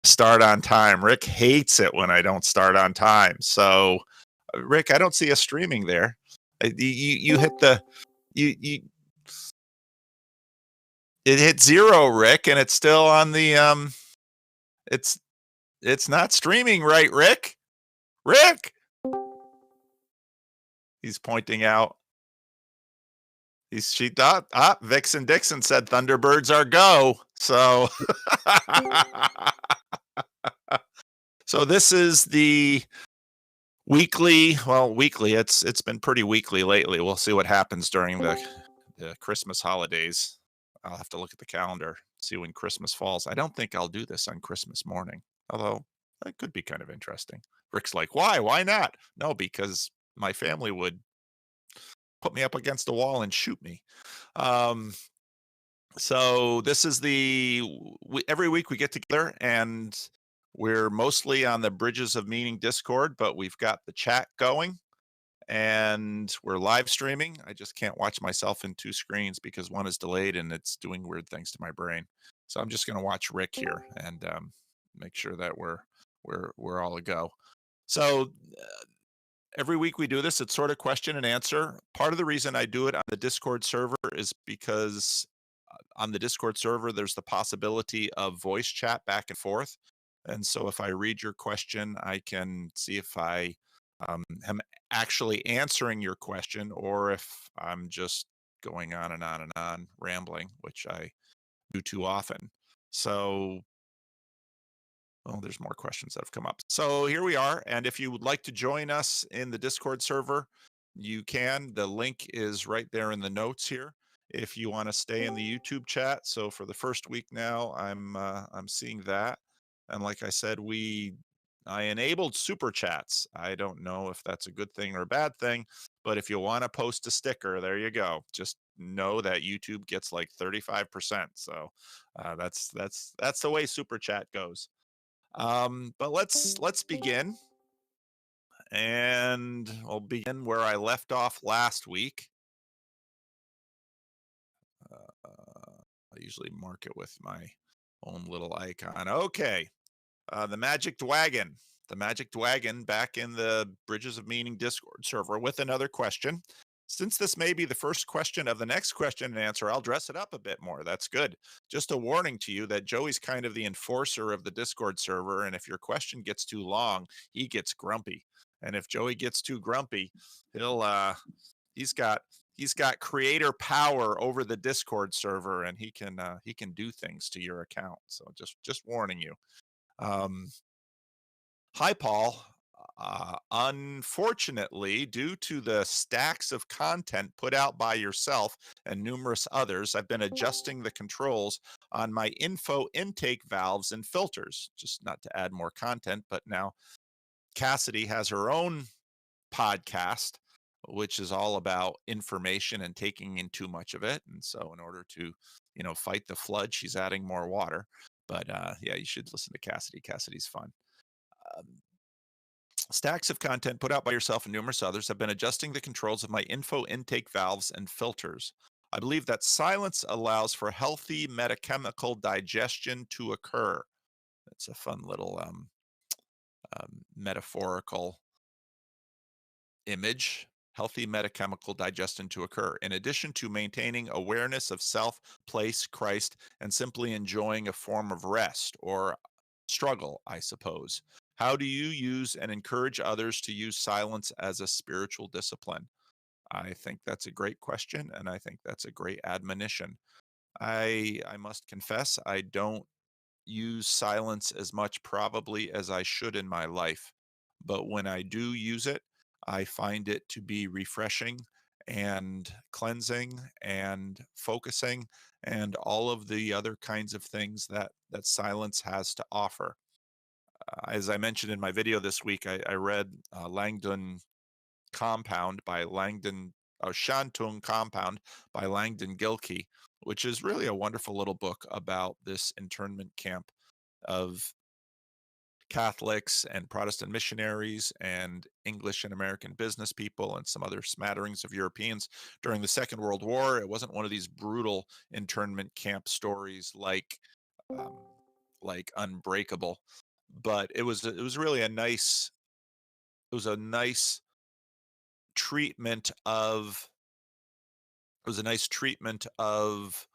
Start on time. Rick hates it when I don't start on time. So, Rick, I don't see us streaming there. You hit the you it hit 0, Rick, and it's still on the it's it's not streaming right, Rick. Rick. He's pointing out. Vixen Dixon said Thunderbirds are go. So so this is the weekly, it's been pretty weekly lately. We'll see what happens during the Christmas holidays. I'll have to look at the calendar, see when Christmas falls. I don't think I'll do this on Christmas morning, although it could be kind of interesting. Rick's like, why? Why not? No, because my family would put me up against the wall and shoot me. So this is every week we get together and we're mostly on the Bridges of Meaning Discord, but we've got the chat going and we're live streaming. I just can't watch myself in 2 screens because one is delayed and it's doing weird things to my brain. So I'm just going to watch Rick here and make sure that we're all a go. So every week we do this. It's sort of question and answer. Part of the reason I do it on the Discord server is because on the Discord server, there's the possibility of voice chat back and forth. And so if I read your question, I can see if I am actually answering your question or if I'm just going on and on and on rambling, which I do too often. So, well, there's more questions that have come up. So here we are. And if you would like to join us in the Discord server, you can. The link is right there in the notes here. If you want to stay in the YouTube chat. So for the first week now, I'm seeing that. And like I said, I enabled super chats. I don't know if that's a good thing or a bad thing, but if you want to post a sticker, there you go. Just know that YouTube gets like 35%. So that's the way super chat goes. But let's begin. And I'll begin where I left off last week. I usually mark it with my own little icon. Okay. The Magic Dwagon. The Magic Dwagon back in the Bridges of Meaning Discord server with another question. Since this may be the first question of the next question and answer, I'll dress it up a bit more. That's good. Just a warning to you that Joey's kind of the enforcer of the Discord server, and if your question gets too long, he gets grumpy. And if Joey gets too grumpy, he's got creator power over the Discord server, and he can do things to your account. So just warning you. Hi, Paul. Unfortunately, due to the stacks of content put out by yourself and numerous others, I've been adjusting the controls on my info intake valves and filters, just not to add more content, but now Cassidy has her own podcast, which is all about information and taking in too much of it. And so in order to, fight the flood, she's adding more water. But yeah, you should listen to Cassidy. Cassidy's fun. Stacks of content put out by yourself and numerous others have been adjusting the controls of my info intake valves and filters. I believe that silence allows for healthy metachemical digestion to occur. It's a fun little metaphorical image. Healthy metachemical digestion to occur, in addition to maintaining awareness of self, place, Christ, and simply enjoying a form of rest or struggle, I suppose. How do you use and encourage others to use silence as a spiritual discipline? I think that's a great question, and I think that's a great admonition. I must confess, I don't use silence as much probably as I should in my life. But when I do use it, I find it to be refreshing and cleansing and focusing and all of the other kinds of things that silence has to offer. As I mentioned in my video this week, I read Langdon Compound by Langdon, Shantung Compound by Langdon Gilkey, which is really a wonderful little book about this internment camp of Catholics and Protestant missionaries and English and American business people and some other smatterings of Europeans during the Second World War. It wasn't one of these brutal internment camp stories um, like unbreakable. But it was really a nice it was a nice treatment of it was a nice treatment of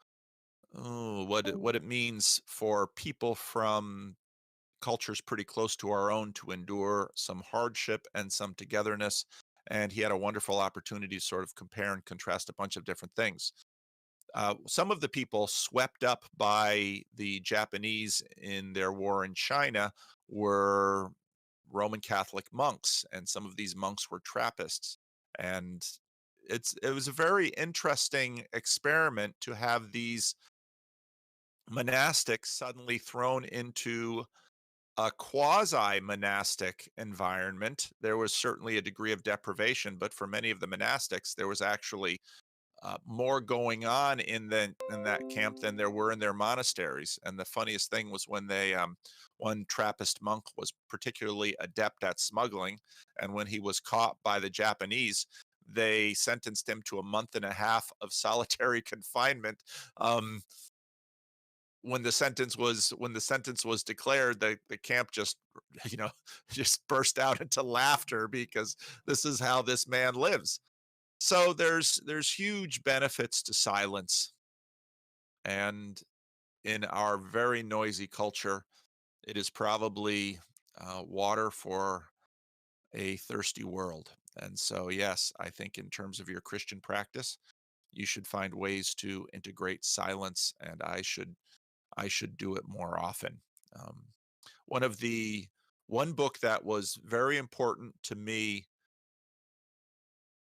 what it means for people from cultures pretty close to our own to endure some hardship and some togetherness. And he had a wonderful opportunity to sort of compare and contrast a bunch of different things. Some of the people swept up by the Japanese in their war in China were Roman Catholic monks, and some of these monks were Trappists. And it was a very interesting experiment to have these monastics suddenly thrown into a quasi monastic environment. There was certainly a degree of deprivation, but for many of the monastics, there was actually more going on in that camp than there were in their monasteries. And the funniest thing was when one Trappist monk was particularly adept at smuggling, and when he was caught by the Japanese, they sentenced him to a month and a half of solitary confinement. Um, when the sentence was declared, the camp just you know just burst out into laughter because this is how this man lives. So there's huge benefits to silence, and in our very noisy culture, it is probably water for a thirsty world. And so, yes, I think in terms of your Christian practice, you should find ways to integrate silence, and I should do it more often. Um, one of the one book that was very important to me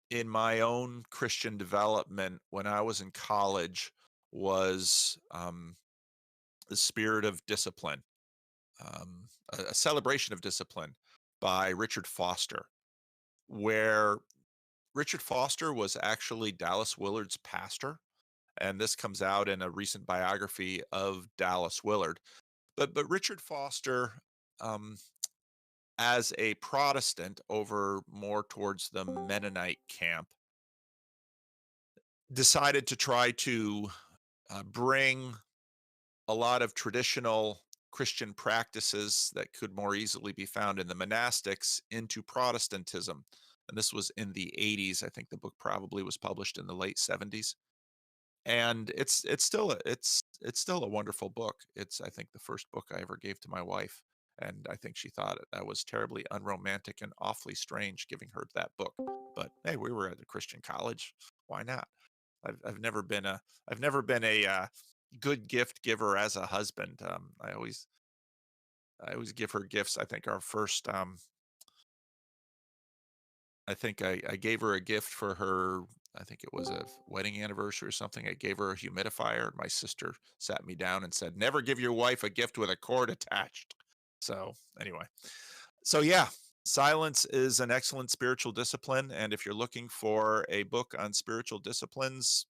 in my own Christian development when I was in college was The Spirit of Discipline, a celebration of discipline by Richard Foster, where Richard Foster was actually Dallas Willard's pastor. And this comes out in a recent biography of Dallas Willard. But Richard Foster, um, as a Protestant over more towards the Mennonite camp, decided to try to bring a lot of traditional Christian practices that could more easily be found in the monastics into Protestantism. And this was in the 80s. I think the book probably was published in the late 70s. And it's still a wonderful book. It's, I think, the first book I ever gave to my wife, and I think she thought that was terribly unromantic and awfully strange giving her that book. But hey, we were at a Christian college. Why not? I've never been a good gift giver as a husband. I always give her gifts. I think I gave her a gift for her. I think it was a wedding anniversary or something. I gave her a humidifier. My sister sat me down and said, "Never give your wife a gift with a cord attached." So anyway, so yeah, silence is an excellent spiritual discipline, and if you're looking for a book on spiritual disciplines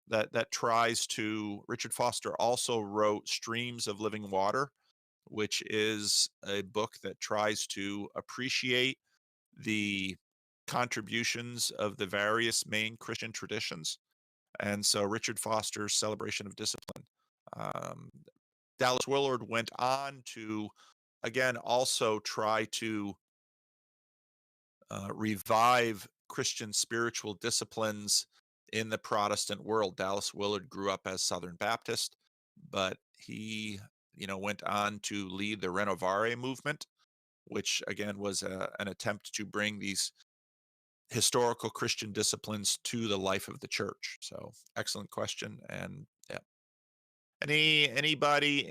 that tries to, Richard Foster also wrote Streams of Living Water, which is a book that tries to appreciate the contributions of the various main Christian traditions. And so Richard Foster's Celebration of Discipline. Um, Dallas Willard went on to, again, also try to revive Christian spiritual disciplines in the Protestant world. Dallas Willard grew up as Southern Baptist, but he, went on to lead the Renovare movement, which again was an attempt to bring these historical Christian disciplines to the life of the church. So excellent question. And yeah, anybody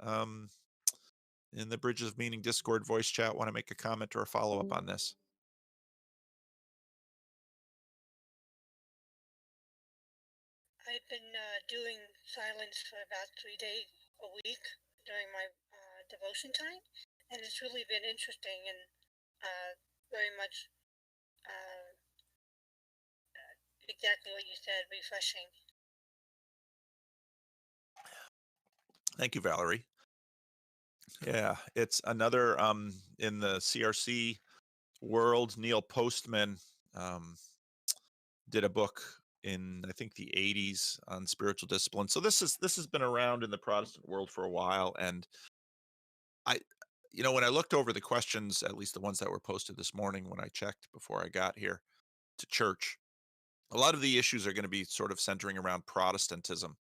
um, in the Bridges of Meaning Discord voice chat want to make a comment or a follow up on this? I've been doing silence for about 3 days a week during my devotion time, and it's really been interesting and very much exactly what you said, refreshing. Thank you, Valerie. Yeah, it's another in the CRC world. Neil Postman did a book in I think the 80s on spiritual discipline. So this has been around in the Protestant world for a while, and I when I looked over the questions, at least the ones that were posted this morning when I checked before I got here to church, a lot of the issues are going to be sort of centering around Protestantism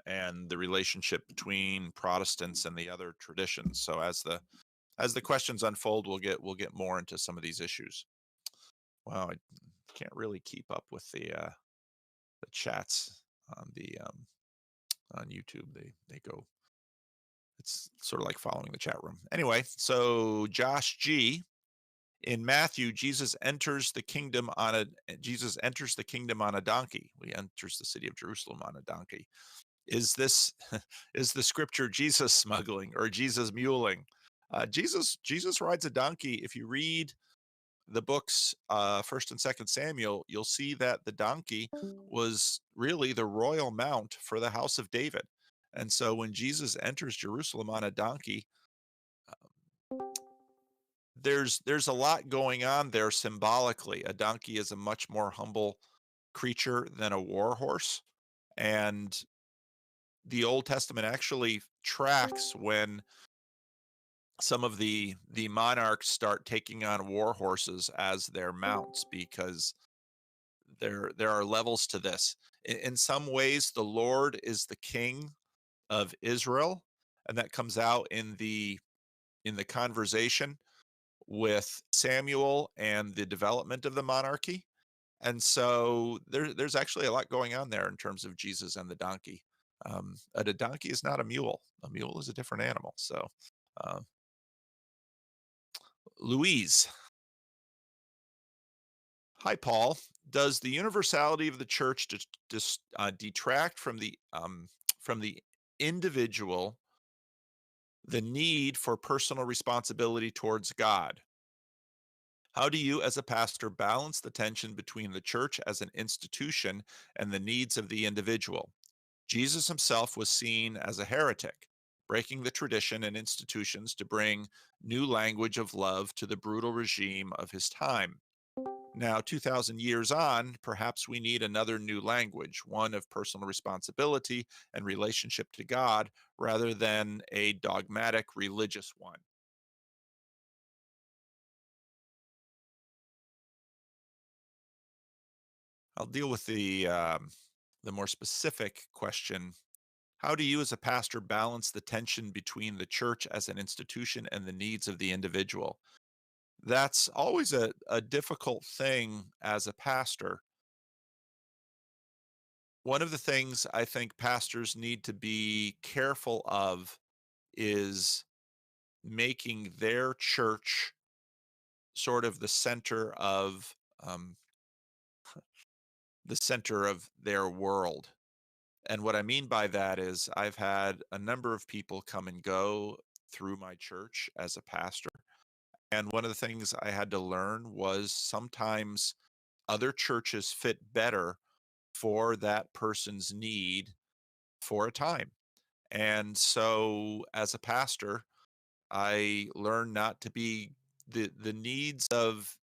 and the relationship between Protestants and the other traditions. So as the questions unfold, we'll get more into some of these issues. Wow, I can't really keep up with the chats on the on YouTube. They go. It's sort of like following the chat room. Anyway, so Josh G, in Matthew, Jesus enters the kingdom on a donkey. He enters the city of Jerusalem on a donkey. Is this is the scripture Jesus smuggling or Jesus muling? Jesus rides a donkey. If you read the books First and Second Samuel, you'll see that the donkey was really the royal mount for the house of David. And so when Jesus enters Jerusalem on a donkey, there's a lot going on there symbolically. A donkey is a much more humble creature than a war horse, and the Old Testament actually tracks when some of the monarchs start taking on war horses as their mounts, because there are levels to this. In some ways, the Lord is the king of Israel, and that comes out in the conversation with Samuel and the development of the monarchy. And so there's actually a lot going on there in terms of Jesus and the donkey. A donkey is not a mule. A mule is a different animal. So, uh, Louise, hi, Paul. Does the universality of the church detract from the individual the need for personal responsibility towards God? How do you, as a pastor, balance the tension between the church as an institution and the needs of the individual? Jesus himself was seen as a heretic, breaking the tradition and institutions to bring new language of love to the brutal regime of his time. Now, 2,000 years on, perhaps we need another new language, one of personal responsibility and relationship to God, rather than a dogmatic religious one. I'll deal with the more specific question. How do you, as a pastor, balance the tension between the church as an institution and the needs of the individual? That's always a difficult thing as a pastor. One of the things I think pastors need to be careful of is making their church sort of um, the center of their world. And what I mean by that is I've had a number of people come and go through my church as a pastor. And one of the things I had to learn was sometimes other churches fit better for that person's need for a time. And so as a pastor, I learned not to be the needs of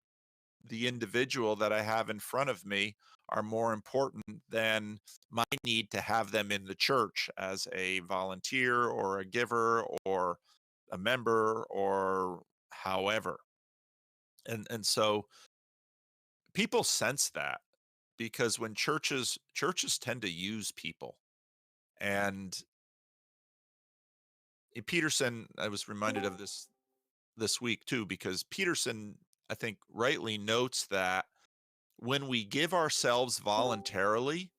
the individual that I have in front of me are more important than my need to have them in the church as a volunteer or a giver or a member or however. And so people sense that, because when churches tend to use people. And Peterson, I was reminded of this week too, because Peterson, I think, rightly notes that when we give ourselves voluntarily,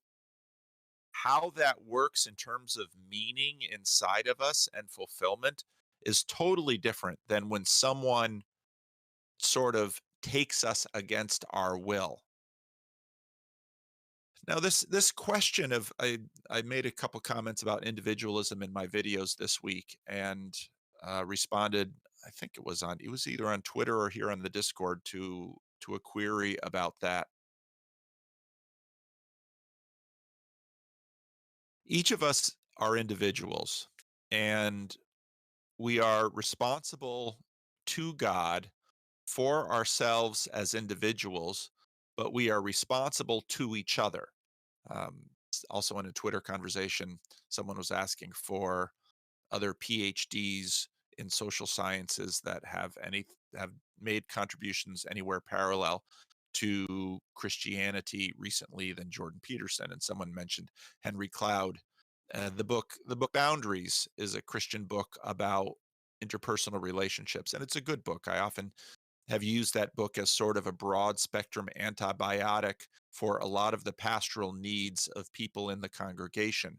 how that works in terms of meaning inside of us and fulfillment is totally different than when someone sort of takes us against our will. Now, this question of I made a couple comments about individualism in my videos this week, and responded. I think it was either on Twitter or here on the Discord to a query about that. Each of us are individuals, and we are responsible to God for ourselves as individuals, but we are responsible to each other. Also in a Twitter conversation, someone was asking for other PhDs in social sciences that have made contributions anywhere parallel to Christianity recently than Jordan Peterson. And someone mentioned Henry Cloud. The book Boundaries is a Christian book about interpersonal relationships, and it's a good book. I often have used that book as sort of a broad spectrum antibiotic for a lot of the pastoral needs of people in the congregation.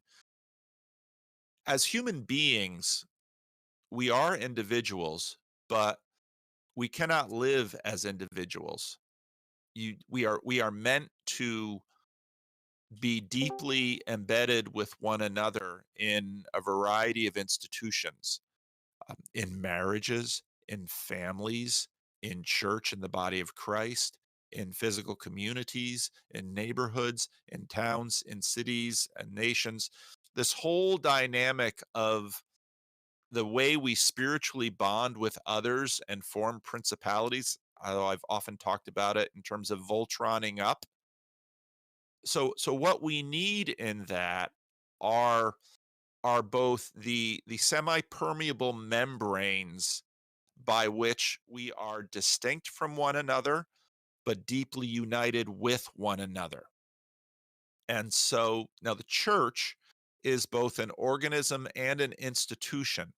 As human beings, we are individuals, but we cannot live as individuals. We are meant to be deeply embedded with one another in a variety of institutions, in marriages, in families, in church, in the body of Christ, in physical communities, in neighborhoods, in towns, in cities, and nations. This whole dynamic of the way we spiritually bond with others and form principalities, although I've often talked about it in terms of Voltroning up. So what we need in that are are both the semi-permeable membranes by which we are distinct from one another, but deeply united with one another. And so now the church is both an organism and an institution.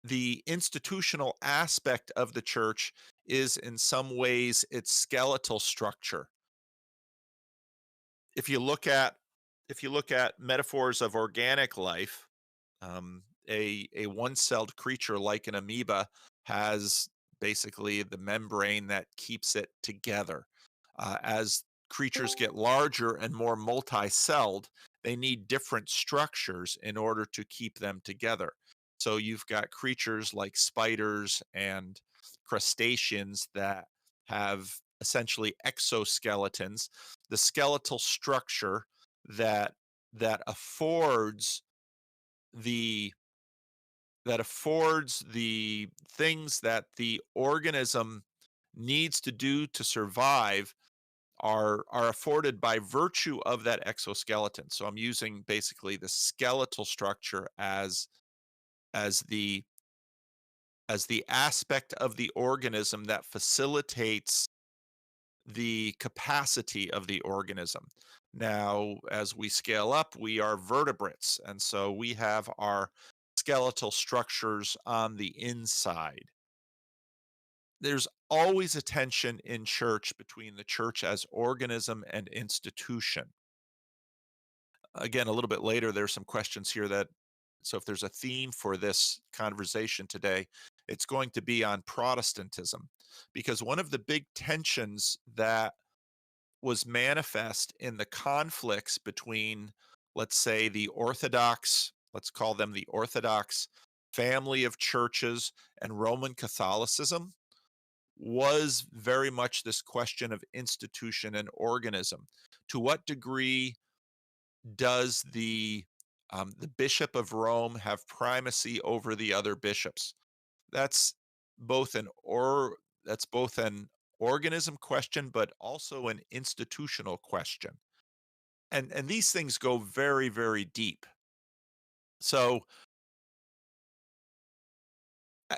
The institutional aspect of the church is in some ways its skeletal structure. If you look at metaphors of organic life, a one-celled creature like an amoeba has basically the membrane that keeps it together. As creatures get larger and more multi-celled, they need different structures in order to keep them together. So you've got creatures like spiders and crustaceans that have essentially exoskeletons, the skeletal structure that that affords the the things that the organism needs to do to survive are afforded by virtue of that exoskeleton. So I'm using basically the skeletal structure as the as the aspect of the organism that facilitates the capacity of the organism. Now, as we scale up, we are vertebrates, and so we have our skeletal structures on the inside. There's always a tension in church between the church as organism and institution. Again, a little bit later, there's some questions here that, so if there's a theme for this conversation today, it's going to be on Protestantism, because one of the big tensions that was manifest in the conflicts between, let's say, the Orthodox, let's call them the Orthodox family of churches, and Roman Catholicism, was very much this question of institution and organism. To what degree does the Bishop of Rome have primacy over the other bishops? That's both an or that's both an organism question, but also an institutional question. And these things go very, very deep. So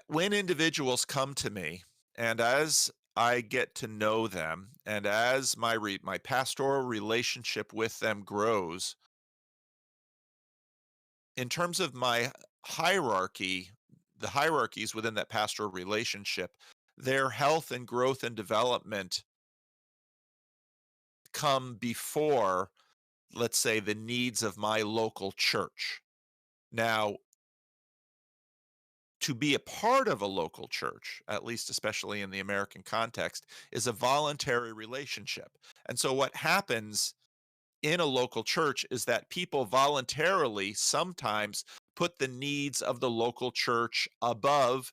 when individuals come to me, and as I get to know them, and as my pastoral relationship with them grows, in terms of my hierarchy, the hierarchies within that pastoral relationship, their health and growth and development come before, let's say, the needs of my local church. Now, to be a part of a local church, at least especially in the American context, is a voluntary relationship. And so what happens in a local church is that people voluntarily sometimes put the needs of the local church above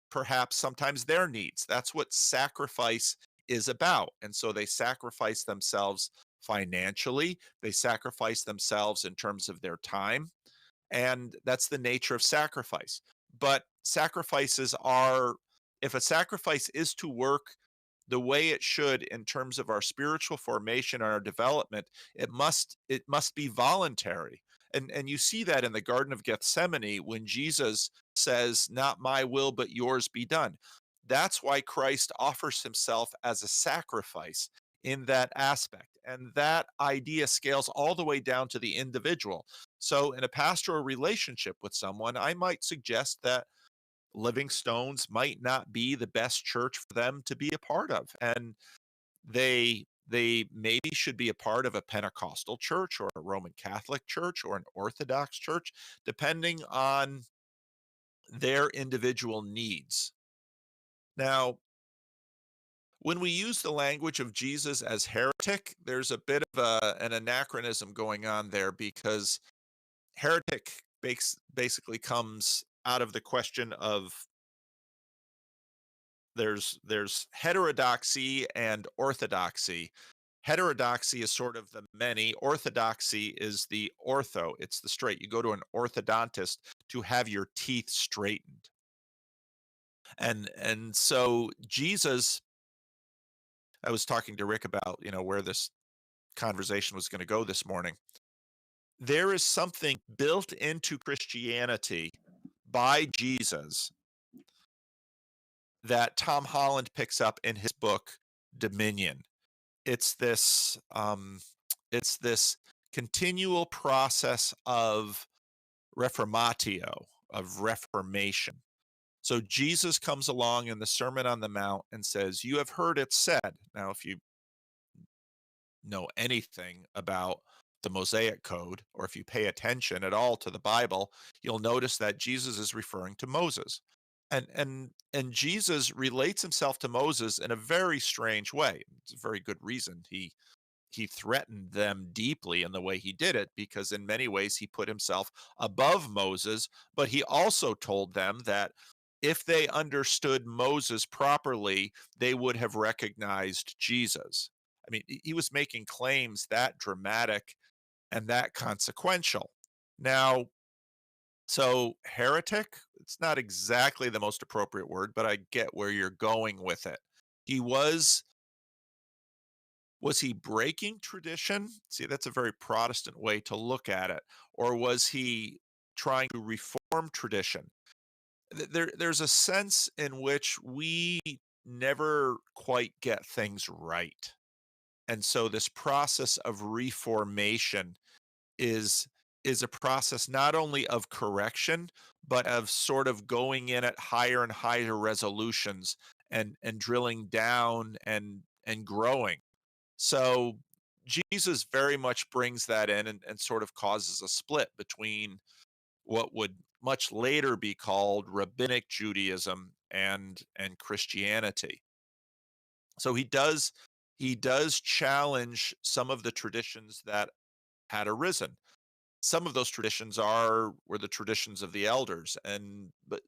perhaps sometimes their needs. That's what sacrifice is about. And so they sacrifice themselves financially, they sacrifice themselves in terms of their time, and that's the nature of sacrifice. But sacrifices are, if a sacrifice is to work, the way it should in terms of our spiritual formation and our development, it must be voluntary. And you see that in the Garden of Gethsemane when Jesus says, "Not my will, but yours be done." That's why Christ offers himself as a sacrifice in that aspect. And that idea scales all the way down to the individual. So, in a pastoral relationship with someone, I might suggest that Living Stones might not be the best church for them to be a part of. And they maybe should be a part of a Pentecostal church or a Roman Catholic church or an Orthodox church, depending on their individual needs. Now, when we use the language of Jesus as heretic, there's a bit of an anachronism going on there because heretic basically comes out of the question of there's heterodoxy and orthodoxy. Heterodoxy is sort of the many, orthodoxy is the ortho, it's the straight. You go to an orthodontist to have your teeth straightened. And so Jesus, I was talking to Rick about, where this conversation was going to go this morning. There is something built into Christianity by Jesus that Tom Holland picks up in his book Dominion. It's this it's this continual process of reformatio, of reformation. So Jesus comes along in the Sermon on the Mount and says, "You have heard it said." Now, if you know anything about the Mosaic Code, or if you pay attention at all to the Bible, you'll notice that Jesus is referring to Moses. And Jesus relates himself to Moses in a very strange way. It's a very good reason. He threatened them deeply in the way he did it because in many ways he put himself above Moses, but he also told them that if they understood Moses properly, they would have recognized Jesus. I mean, he was making claims that dramatic and that consequential. Now, so heretic, it's not exactly the most appropriate word, but I get where you're going with it. He was he breaking tradition? See, that's a very Protestant way to look at it. Or was he trying to reform tradition? There's a sense in which we never quite get things right. And so this process of reformation is is a process not only of correction, but of sort of going in at higher and higher resolutions and drilling down and growing. So Jesus very much brings that in and sort of causes a split between what would much later be called rabbinic Judaism and Christianity. So he does challenge some of the traditions that had arisen. Some of those traditions were the traditions of the elders. And but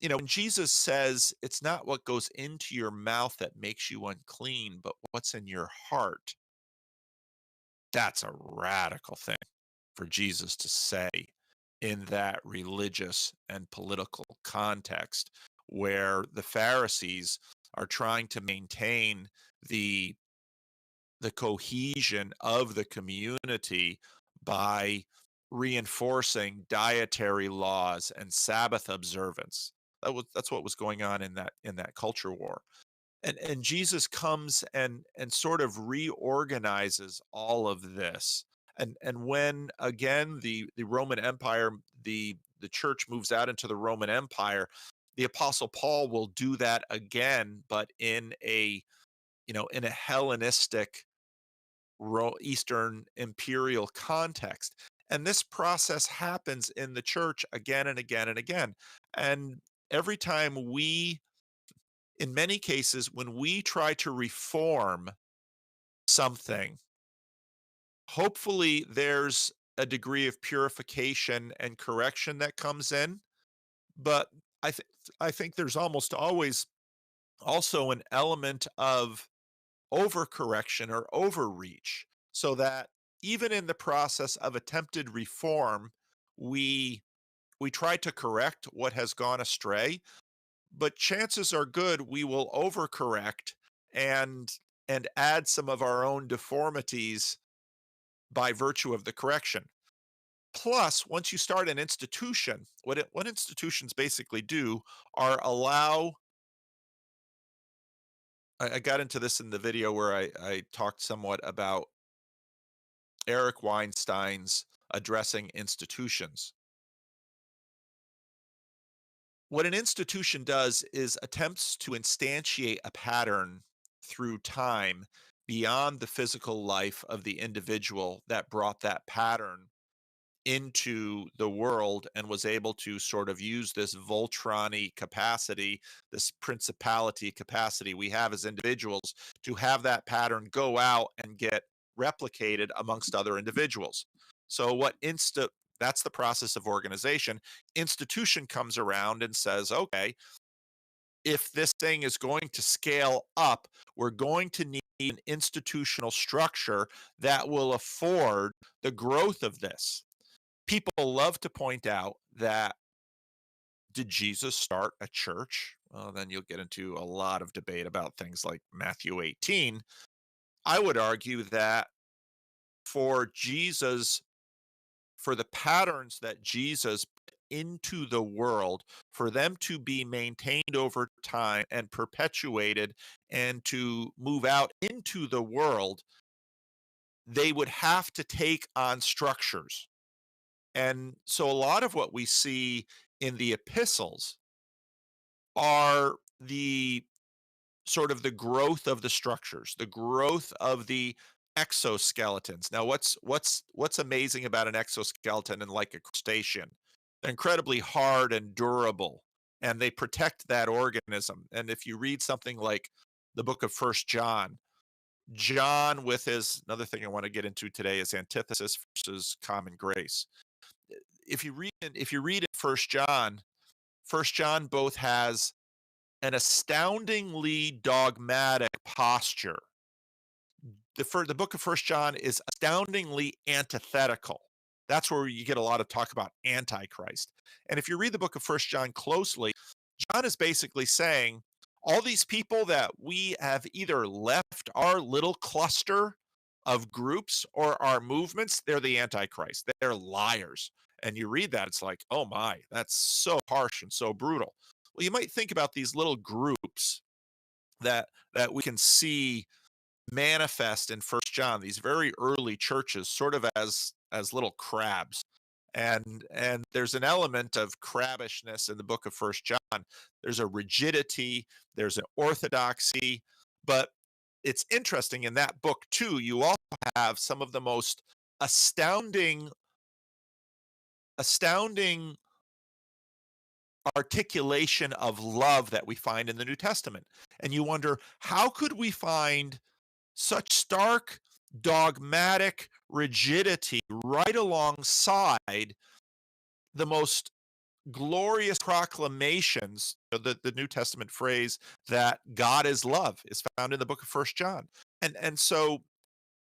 when Jesus says it's not what goes into your mouth that makes you unclean, but what's in your heart, that's a radical thing for Jesus to say in that religious and political context where the Pharisees are trying to maintain the the cohesion of the community by reinforcing dietary laws and Sabbath observance. That's what was going on in that culture war. And Jesus comes and sort of reorganizes all of this. And when again the Roman Empire, the church moves out into the Roman Empire, the Apostle Paul will do that again, but in a Hellenistic Eastern imperial context. And this process happens in the church again and again and again. And every time in many cases, when we try to reform something, hopefully there's a degree of purification and correction that comes in. But I think I think there's almost always also an element of overcorrection or overreach, so that even in the process of attempted reform, we we try to correct what has gone astray, but chances are good we will overcorrect and add some of our own deformities by virtue of the correction. Plus, once you start an institution, what institutions basically do are allow. I got into this in the video where I talked somewhat about Eric Weinstein's addressing institutions. What an institution does is attempts to instantiate a pattern through time beyond the physical life of the individual that brought that pattern into the world and was able to sort of use this Voltron capacity, this principality capacity we have as individuals to have that pattern go out and get replicated amongst other individuals. So that's the process of organization. Institution comes around and says, okay, if this thing is going to scale up, we're going to need an institutional structure that will afford the growth of this. People love to point out that, did Jesus start a church? Well, then you'll get into a lot of debate about things like Matthew 18. I would argue that for Jesus, for the patterns that Jesus put into the world, for them to be maintained over time and perpetuated and to move out into the world, they would have to take on structures. And so a lot of what we see in the epistles are the sort of the growth of the structures, the growth of the exoskeletons. Now, what's amazing about an exoskeleton and like a crustacean? They're incredibly hard and durable, and they protect that organism. And if you read something like the book of First John, John with his another thing I want to get into today is antithesis versus common grace. If you read in First John both has an astoundingly dogmatic posture. The book of First John is astoundingly antithetical. That's where you get a lot of talk about antichrist. And if you read the book of First John closely, John is basically saying all these people that we have either left our little cluster of groups or our movements, they're the antichrist. They're liars. And you read that, it's like, oh my, that's so harsh and so brutal. Well, you might think about these little groups that we can see manifest in First John, these very early churches, sort of as little crabs. And there's an element of crabbishness in the book of First John. There's a rigidity, there's an orthodoxy, but it's interesting in that book too, you also have some of the most astounding articulation of love that we find in the New Testament. And you wonder, how could we find such stark dogmatic rigidity right alongside the most glorious proclamations? The New Testament phrase that God is love is found in the book of First John. And so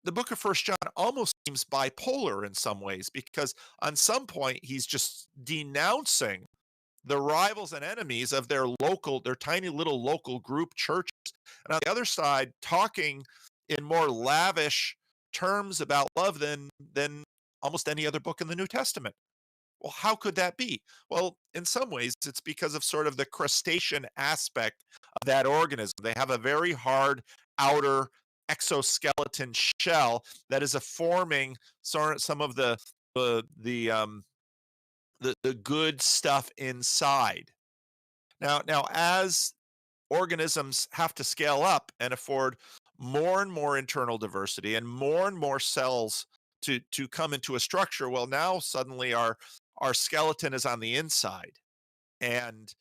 the book of First John almost seems bipolar in some ways, because on some point he's just denouncing the rivals and enemies of their tiny little local group churches. And on the other side, talking in more lavish terms about love than almost any other book in the New Testament. Well, how could that be? Well, in some ways, it's because of sort of the crustacean aspect of that organism. They have a very hard outer exoskeleton shell that is forming some of the good stuff inside. Now, as organisms have to scale up and afford more and more internal diversity and more cells to come into a structure, well, now suddenly our skeleton is on the inside, and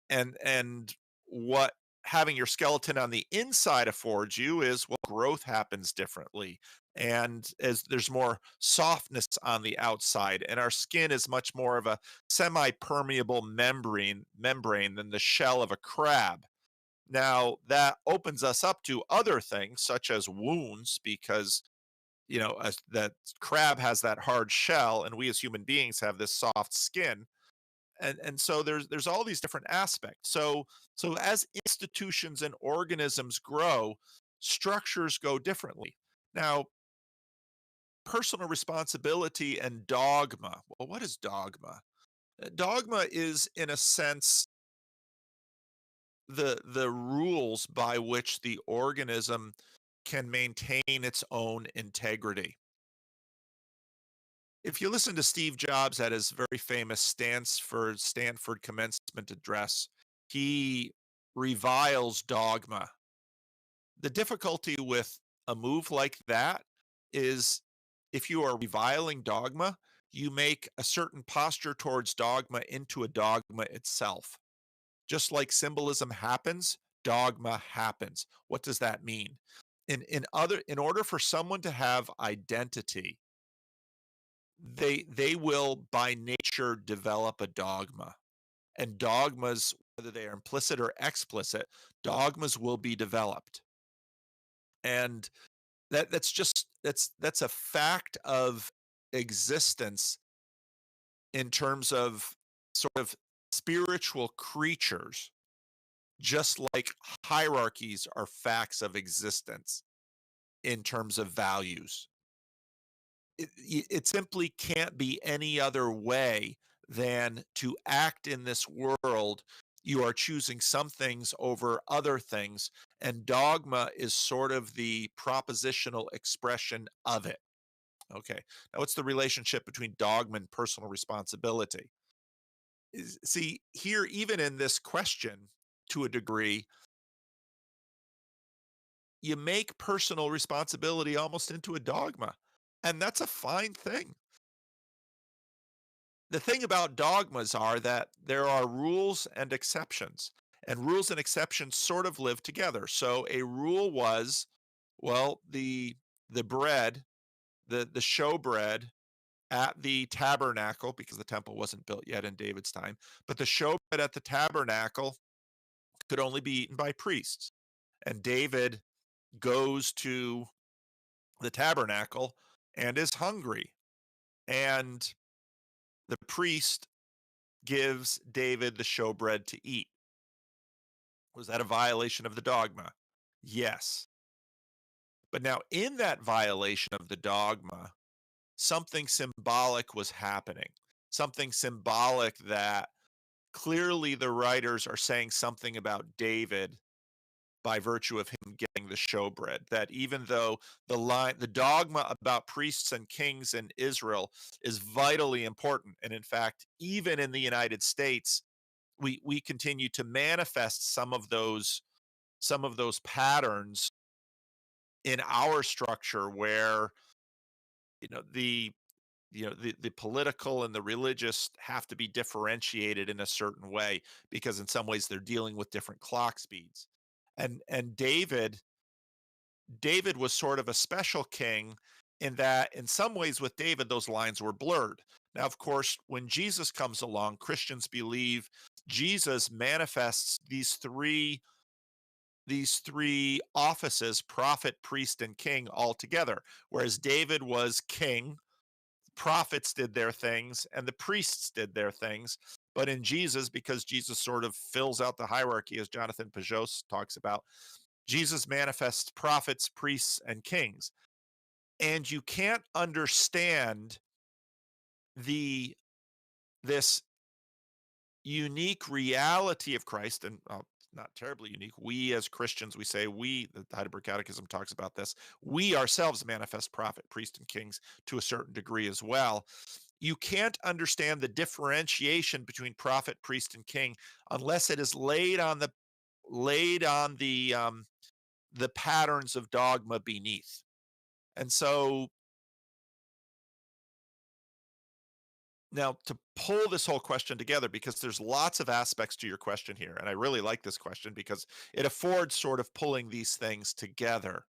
and what having your skeleton on the inside affords you is, well, growth happens differently, and as there's more softness on the outside, and our skin is much more of a semi-permeable membrane than the shell of a crab. Now that opens us up to other things such as wounds, because as that crab has that hard shell and we as human beings have this soft skin, And so there's all these different aspects. So as institutions and organisms grow, structures go differently. Now, personal responsibility and dogma. Well, what is dogma? Dogma is, in a sense, the rules by which the organism can maintain its own integrity. If you listen to Steve Jobs at his very famous Stanford commencement address, he reviles dogma. The difficulty with a move like that is, if you are reviling dogma, you make a certain posture towards dogma into a dogma itself. Just like symbolism happens, dogma happens. What does that mean? In order for someone to have identity, they will by nature develop a dogma. And dogmas, whether they are implicit or explicit, dogmas will be developed. And that's a fact of existence in terms of sort of spiritual creatures, just like hierarchies are facts of existence in terms of values. It simply can't be any other way than to act in this world. You are choosing some things over other things, and dogma is sort of the propositional expression of it. Okay. Now, what's the relationship between dogma and personal responsibility? See, here, even in this question, to a degree, you make personal responsibility almost into a dogma. And that's a fine thing. The thing about dogmas are that there are rules and exceptions, and rules and exceptions sort of live together. So a rule was, well, the bread, the showbread at the tabernacle, because the temple wasn't built yet in David's time, but the showbread at the tabernacle could only be eaten by priests. And David goes to the tabernacle and is hungry. And the priest gives David the showbread to eat. Was that a violation of the dogma? Yes. But now, in that violation of the dogma, something symbolic was happening. Something symbolic that clearly the writers are saying something about David by virtue of him getting the showbread. That even though the dogma about priests and kings in Israel is vitally important, and in fact, even in the United States, we continue to manifest some of those patterns in our structure where you know the the political and the religious have to be differentiated in a certain way, because in some ways they're dealing with different clock speeds. And David was sort of a special king in that, in some ways, with David, those lines were blurred. Now, of course, when Jesus comes along, Christians believe Jesus manifests these three offices: prophet, priest, and king, all together. Whereas David was king, prophets did their things, and the priests did their things. But in Jesus, because Jesus sort of fills out the hierarchy, as Jonathan Pajot talks about, Jesus manifests prophets, priests, and kings. And you can't understand the this unique reality of Christ, and not terribly unique. We as Christians, we say, the Heidelberg Catechism talks about this. We ourselves manifest prophet, priest, and kings to a certain degree as well. You can't understand the differentiation between prophet, priest, and king unless it is laid on the patterns of dogma beneath. And so now, to pull this whole question together, because there's lots of aspects to your question here, and I really like this question because it affords sort of pulling these things together.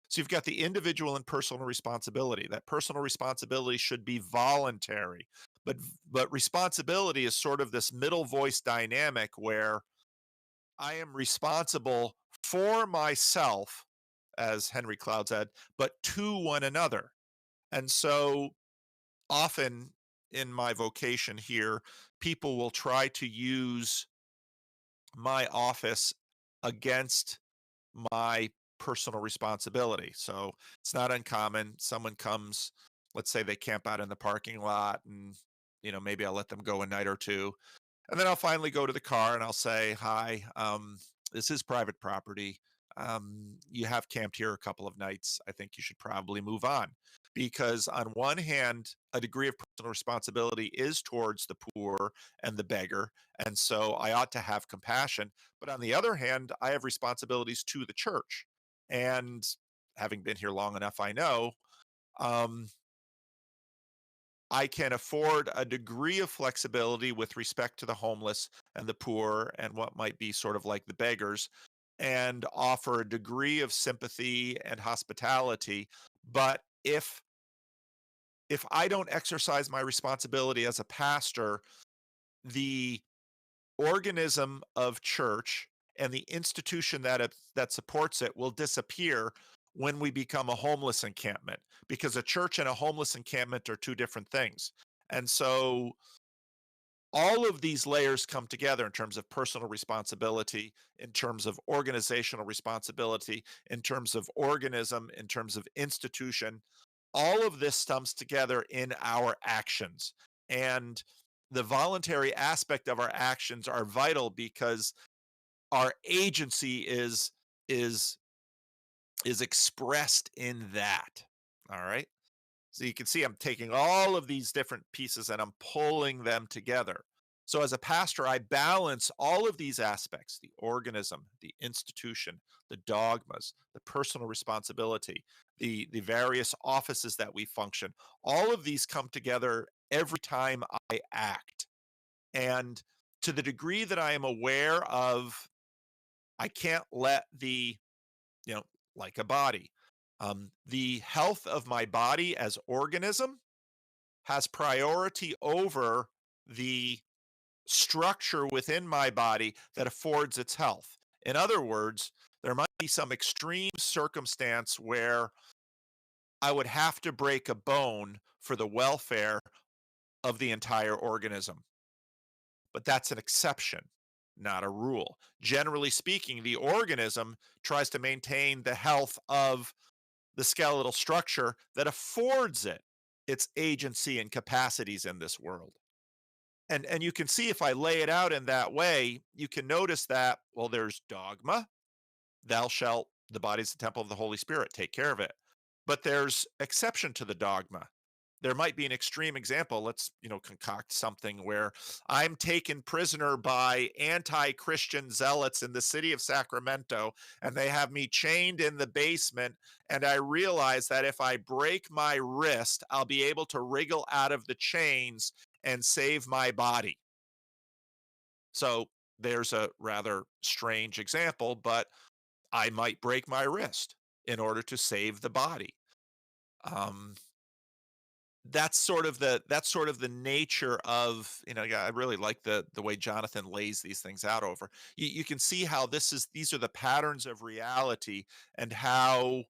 So you've got the individual and personal responsibility. That personal responsibility should be voluntary, but responsibility is sort of this middle voice dynamic where I am responsible for myself, as Henry Cloud said, but to one another. And so often in my vocation here, people will try to use my office against my personal responsibility. So it's not uncommon. Someone comes, let's say they camp out in the parking lot, and maybe I'll let them go a night or two. And then I'll finally go to the car and I'll say, "Hi, this is private property. You have camped here a couple of nights. I think you should probably move on." Because, on one hand, a degree of personal responsibility is towards the poor and the beggar. And so I ought to have compassion. But on the other hand, I have responsibilities to the church. And having been here long enough, I know um, I can afford a degree of flexibility with respect to the homeless and the poor and what might be sort of like the beggars, and offer a degree of sympathy and hospitality. But if I don't exercise my responsibility as a pastor, the organism of church and the institution that supports it will disappear when we become a homeless encampment, because a church and a homeless encampment are two different things. And so all of these layers come together in terms of personal responsibility, in terms of organizational responsibility, in terms of organism, in terms of institution. All of this comes together in our actions. And the voluntary aspect of our actions are vital, because our agency is is expressed in that. All right. So you can see I'm taking all of these different pieces and I'm pulling them together. So as a pastor, I balance all of these aspects: the organism, the institution, the dogmas, the personal responsibility, the various offices that we function. All of these come together every time I act. And to the degree that I am aware of, I can't let you know, like a body, the health of my body as organism has priority over the structure within my body that affords its health. In other words, there might be some extreme circumstance where I would have to break a bone for the welfare of the entire organism. But that's an exception, not a rule. Generally speaking, the organism tries to maintain the health of the skeletal structure that affords it its agency and capacities in this world. And you can see, if I lay it out in that way, you can notice that, well, there's dogma: thou shalt, the body's the temple of the Holy Spirit, take care of it. But there's exception to the dogma. There might be an extreme example. Let's, concoct something where I'm taken prisoner by anti-Christian zealots in the city of Sacramento, and they have me chained in the basement. And I realize that if I break my wrist, I'll be able to wriggle out of the chains and save my body. So there's a rather strange example, but I might break my wrist in order to save the body. Um, that's sort of the nature of, yeah, I really like the way Jonathan lays these things out over. You can see how these are the patterns of reality, and how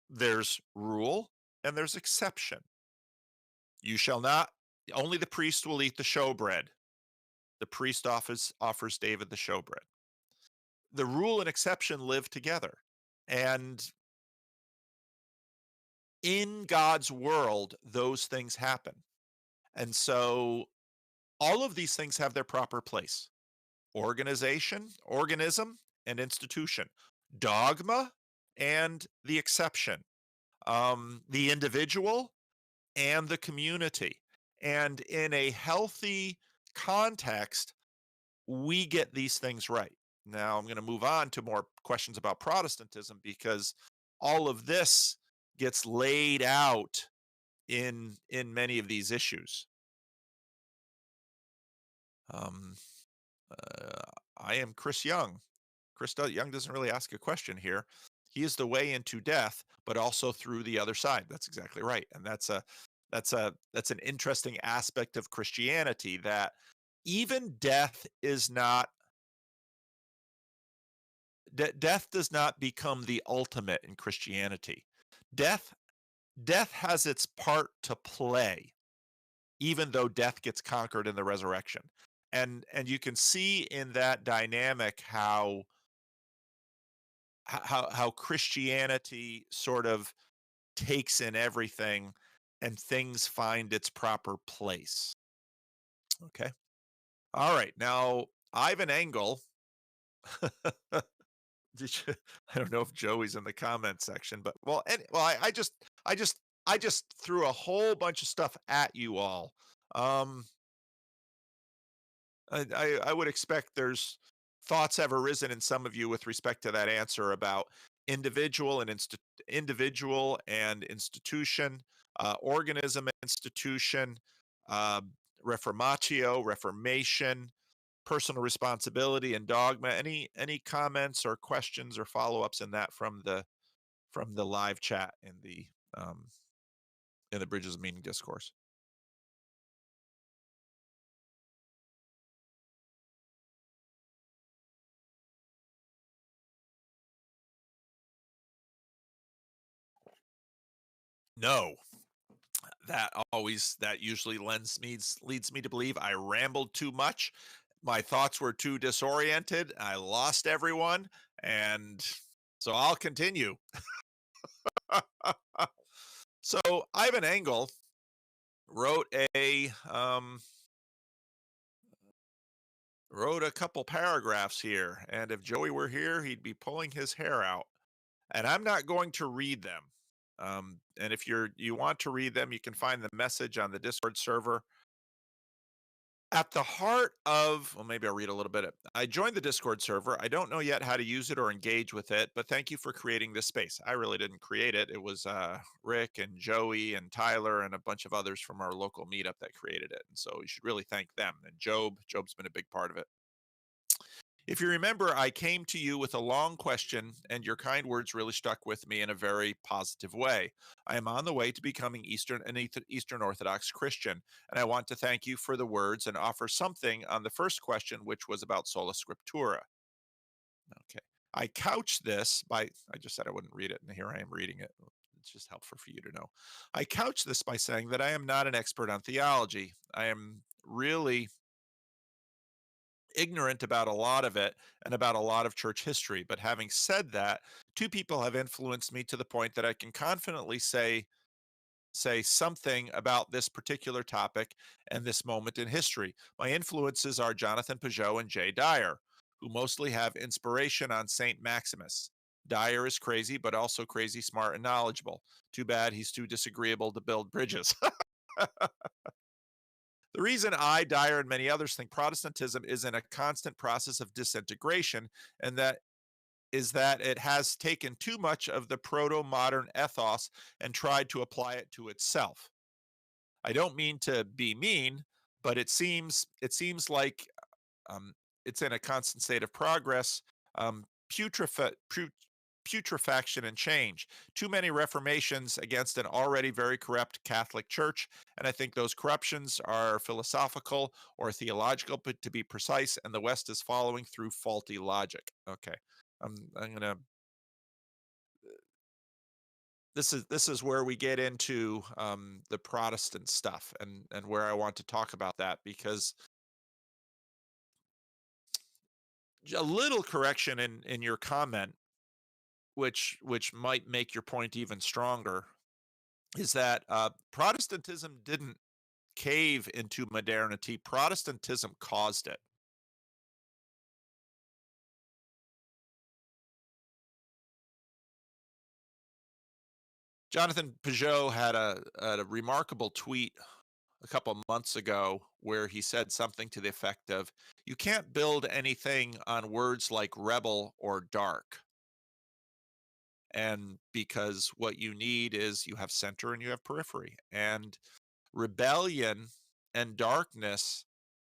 there's rule and there's exception. You shall not, only the priest will eat the showbread. The priest offers David the showbread. The rule and exception live together. And in God's world, those things happen. And so all of these things have their proper place: organization, organism, and institution, dogma, and the exception, the individual, and the community. And in a healthy context, we get these things right. Now, I'm going to move on to more questions about Protestantism, because all of this gets laid out in many of these issues. Um, uh, I am Chris Young. Young doesn't really ask a question here. He is the way into death, but also through the other side. That's exactly right, and that's an interesting aspect of Christianity, that even death does not become the ultimate in Christianity. Death death has its part to play, even though death gets conquered in the resurrection. And you can see in that dynamic how Christianity sort of takes in everything and things find its proper place. Okay. All right. Now, Ivan Engel, I don't know if Joey's in the comment section, but well, I just threw a whole bunch of stuff at you all. Um, I would expect there's thoughts have arisen in some of you with respect to that answer about individual and institution, organism and institution, uh, reformatio, reformation, personal responsibility, and dogma. Any comments or questions or follow-ups in that from the live chat um, in the Bridges of Meaning discourse? No. That usually leads me to believe I rambled too much. My thoughts were too disoriented. I lost everyone, and so I'll continue. So Ivan Engel wrote wrote a couple paragraphs here, and if Joey were here, he'd be pulling his hair out. And I'm not going to read them. And if you want to read them, you can find the message on the Discord server. At the heart of, well, maybe I'll read a little bit. I joined the Discord server. I don't know yet how to use it or engage with it, but thank you for creating this space. I really didn't create it. It was Rick and Joey and Tyler and a bunch of others from our local meetup that created it. And so you should really thank them. And Job's been a big part of it. If you remember, I came to you with a long question, and your kind words really stuck with me in a very positive way. I am on the way to becoming Eastern Orthodox Christian, and I want to thank you for the words and offer something on the first question, which was about sola scriptura. Okay. I couch this by, I just said I wouldn't read it, and here I am reading it. It's just helpful for you to know. I couch this by saying that I am not an expert on theology. I am really ignorant about a lot of it and about a lot of church history. But having said that, two people have influenced me to the point that I can confidently say something about this particular topic and this moment in history. My influences are Jonathan Peugeot and Jay Dyer, who mostly have inspiration on St. Maximus. Dyer is crazy, but also crazy, smart, and knowledgeable. Too bad he's too disagreeable to build bridges. The reason I, Dyer, and many others think Protestantism is in a constant process of disintegration, and that it has taken too much of the proto-modern ethos and tried to apply it to itself. I don't mean to be mean, but it seems like um, it's in a constant state of progress, um, putrefaction and change. Too many reformations against an already very corrupt Catholic Church, and I think those corruptions are philosophical or theological, but to be precise, and the West is following through faulty logic. Okay, I'm gonna. This is where we get into the Protestant stuff, and where I want to talk about that, because a little correction in your comment, which might make your point even stronger, is that Protestantism didn't cave into modernity. Protestantism caused it. Jonathan Peugeot had a remarkable tweet a couple months ago where he said something to the effect of, "You can't build anything on words like rebel or dark." And because what you need is you have center and you have periphery. And rebellion and darkness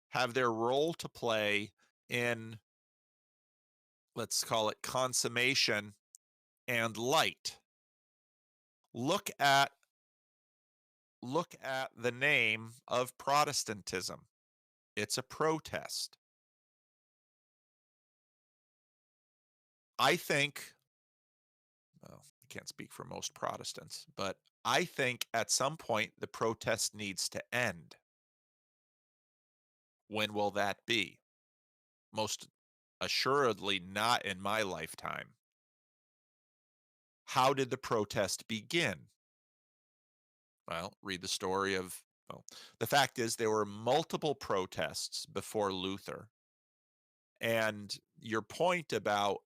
have their role to play in, let's call it, consummation and light. Look at the name of Protestantism. It's a protest. I think, well, I can't speak for most Protestants, but I think at some point the protest needs to end. When will that be? Most assuredly not in my lifetime. How did the protest begin? Well, read the story of, well, the fact is there were multiple protests before Luther. And your point about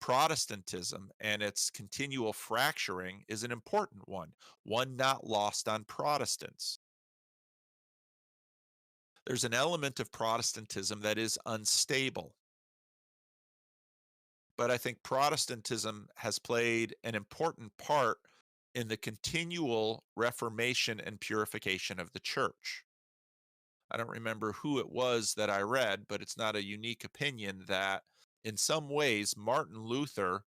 Protestantism and its continual fracturing is an important one not lost on Protestants. There's an element of Protestantism that is unstable, but I think Protestantism has played an important part in the continual reformation and purification of the church. I don't remember who it was that I read, but it's not a unique opinion that in some ways Martin Luther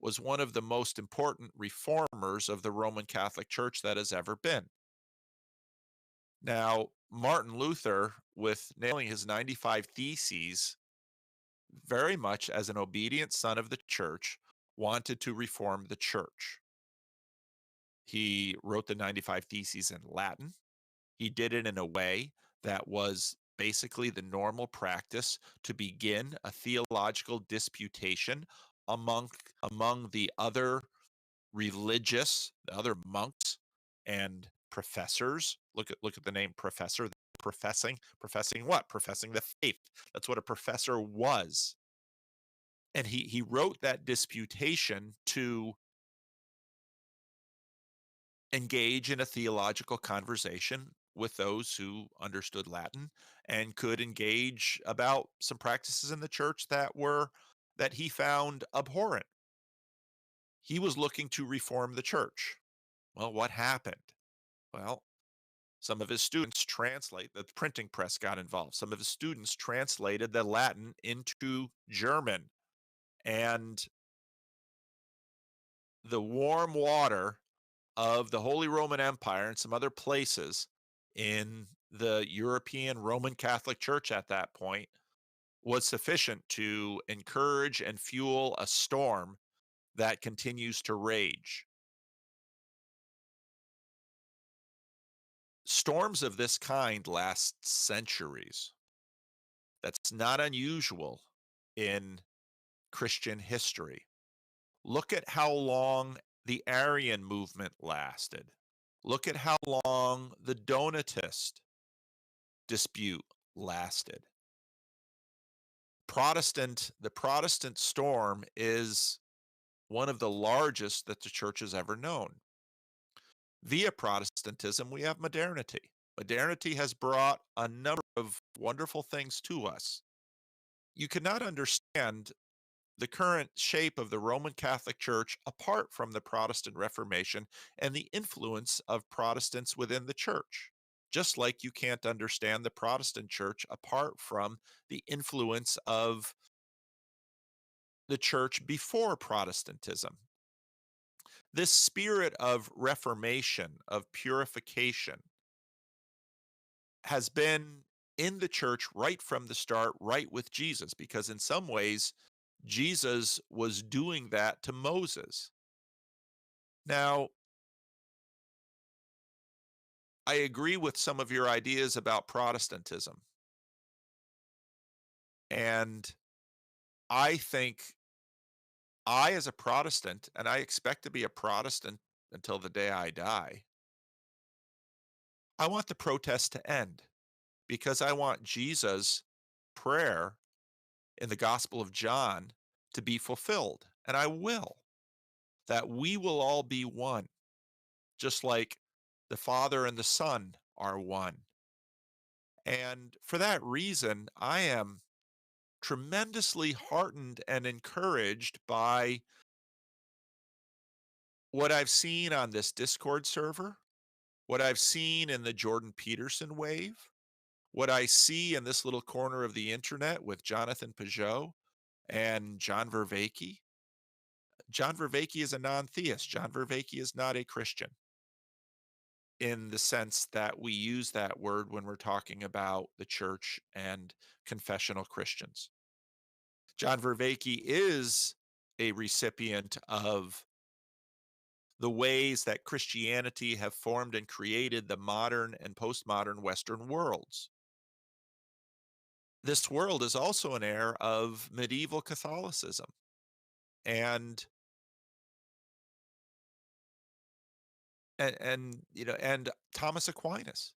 was one of the most important reformers of the Roman Catholic Church that has ever been. Now, Martin Luther, with nailing his 95 Theses, very much as an obedient son of the church, wanted to reform the church. He wrote the 95 Theses in Latin. He did it in a way that was basically the normal practice to begin a theological disputation among the other the other monks and professors. Look at the name professor. Professing what? Professing the faith. That's what a professor was. And he wrote that disputation to engage in a theological conversation with those who understood Latin and could engage about some practices in the church that he found abhorrent. He was looking to reform the church. Well, what happened? Well, some of his students the printing press got involved. Some of his students translated the Latin into German, and the warm water of the Holy Roman Empire and some other places in the European Roman Catholic Church at that point was sufficient to encourage and fuel a storm that continues to rage. Storms of this kind last centuries. That's not unusual in Christian history. Look at how long the Arian movement lasted. Look at how long the Donatist dispute lasted. The Protestant storm is one of the largest that the church has ever known. Via Protestantism, we have modernity. Modernity has brought a number of wonderful things to us. You cannot understand the current shape of the Roman Catholic Church apart from the Protestant Reformation and the influence of Protestants within the church. Just like you can't understand the Protestant church apart from the influence of the church before Protestantism. This spirit of reformation, of purification, has been in the church right from the start, right with Jesus, because in some ways, Jesus was doing that to Moses. Now, I agree with some of your ideas about Protestantism. And I think as a Protestant, and I expect to be a Protestant until the day I die, I want the protest to end because I want Jesus' prayer in the Gospel of John to be fulfilled. And I will, that we will all be one, just like the Father and the Son are one. And for that reason, I am tremendously heartened and encouraged by what I've seen on this Discord server, what I've seen in the Jordan Peterson wave, what I see in this little corner of the internet with Jonathan Peugeot and John Vervaeke. John Vervaeke is a non-theist. John Vervaeke is not a Christian in the sense that we use that word when we're talking about the church and confessional Christians. John Vervaeke is a recipient of the ways that Christianity have formed and created the modern and postmodern Western worlds. this world is also an heir of medieval Catholicism and and Thomas Aquinas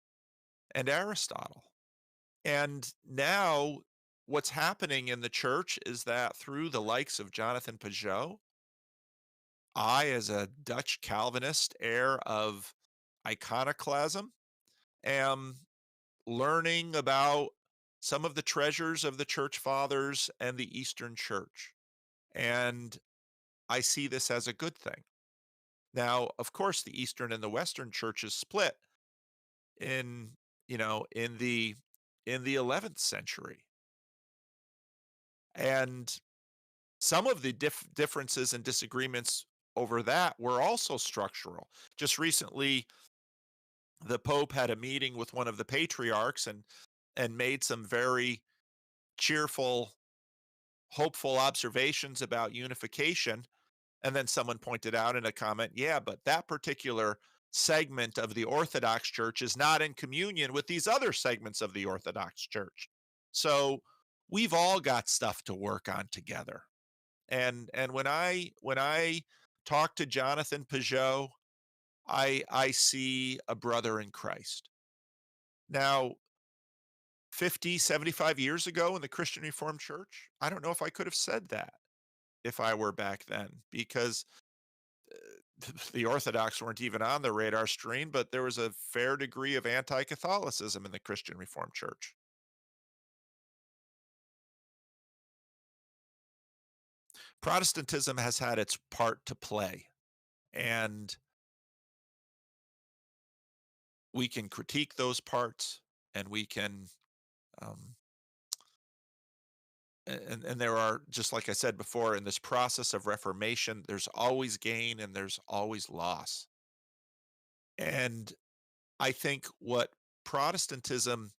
and Aristotle. And now what's happening in the church is that through the likes of Jonathan Pajot, I, as a Dutch Calvinist, heir of iconoclasm, am learning about some of the treasures of the church fathers and the Eastern Church. And I see this as a good thing. Now, of course, the Eastern and the Western churches split in, in the 11th century. And some of the differences and disagreements over that were also structural. Just recently, the Pope had a meeting with one of the patriarchs and made some very cheerful, hopeful observations about unification. And then someone pointed out in a comment, yeah, but that particular segment of the Orthodox Church is not in communion with these other segments of the Orthodox Church. So we've all got stuff to work on together. And when I talk to Jonathan Pajot, I see a brother in Christ. Now, 50, 75 years ago in the Christian Reformed Church, I don't know if I could have said that if I were back then, because the Orthodox weren't even on the radar screen, but there was a fair degree of anti-Catholicism in the Christian Reformed Church. Protestantism has had its part to play, and we can critique those parts, and we can, um, and there are, just like I said before, in this process of reformation, there's always gain and there's always loss. And I think what Protestantism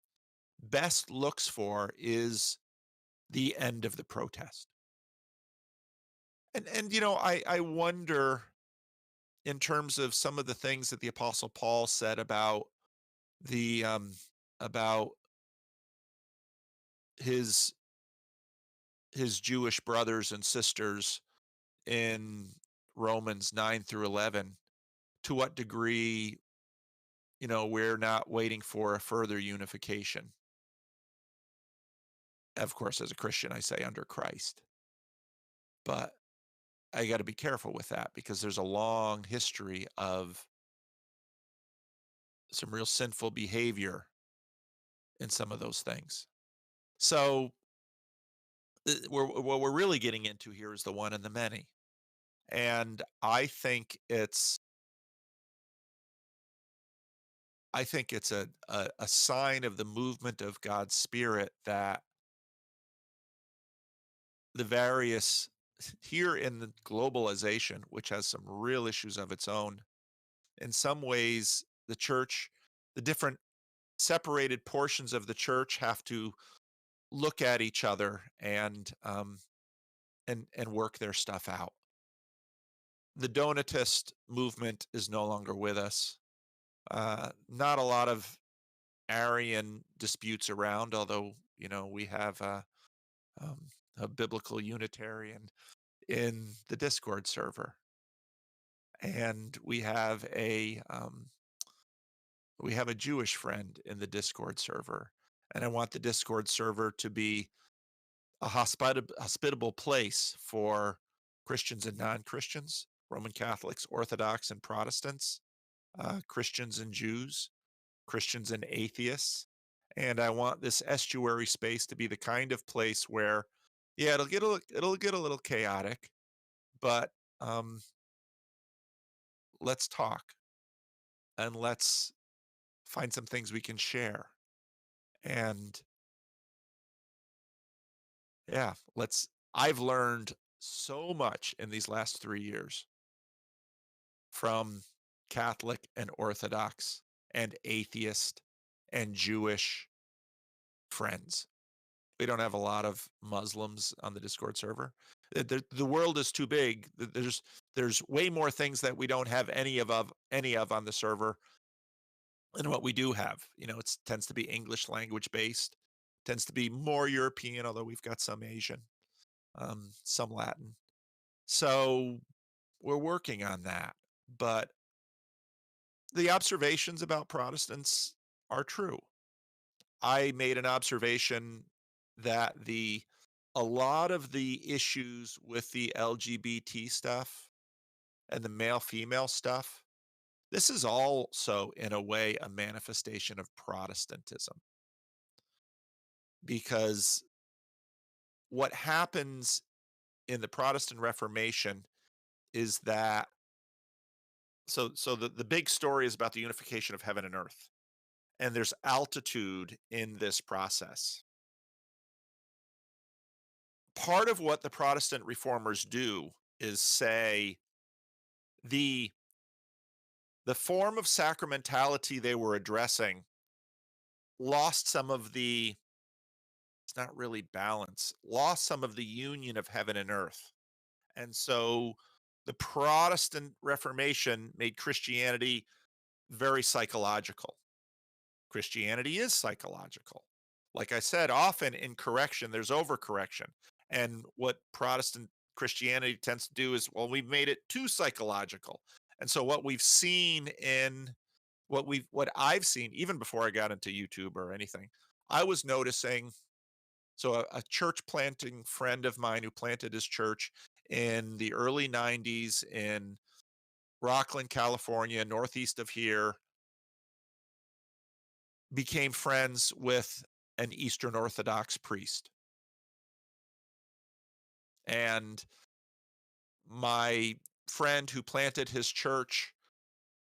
best looks for is the end of the protest. And I wonder, in terms of some of the things that the Apostle Paul said the about his his Jewish brothers and sisters in Romans 9 through 11, to what degree, we're not waiting for a further unification. Of course, as a Christian, I say under Christ. But I got to be careful with that because there's a long history of some real sinful behavior in some of those things. So, what we're really getting into here is the one and the many. And I think it's a sign of the movement of God's Spirit that the various here in the globalization, which has some real issues of its own, in some ways, the church, the different separated portions of the church have to look at each other and work their stuff out. The Donatist movement is no longer with us. Not a lot of Arian disputes around, although we have a biblical Unitarian in the Discord server, and we have a Jewish friend in the Discord server, and I want the Discord server to be a hospitable place for Christians and non-Christians, Roman Catholics, Orthodox and Protestants, Christians and Jews, Christians and atheists. And I want this estuary space to be the kind of place where, yeah, it'll get a little chaotic, but um, let's talk and let's find some things we can share. And yeah, I've learned so much in these last 3 years from Catholic and Orthodox and atheist and Jewish friends. We don't have a lot of Muslims on the Discord server. The world is too big. There's way more things that we don't have any of on the server than what we do have. It tends to be English language based, Tends to be more European, although we've got some Asian, some Latin. So we're working on that. But the observations about Protestants are true. I made an observation that a lot of the issues with the LGBT stuff and the male female stuff, this is also in a way a manifestation of Protestantism, because what happens in the Protestant Reformation is that the big story is about the unification of heaven and earth, and there's altitude in this process. Part of what the Protestant reformers do is say the the form of sacramentality they were addressing lost some of the, it's not really balance, lost some of the union of heaven and earth. And so the Protestant Reformation made Christianity very psychological. Christianity is psychological. Like I said, often in correction, there's overcorrection. And what Protestant Christianity tends to do is, well, we've made it too psychological. And so what we've seen in what I've seen, even before I got into YouTube or anything, I was noticing, so a church planting friend of mine who planted his church in the early 90s in Rockland, California, northeast of here, became friends with an Eastern Orthodox priest. And my friend who planted his church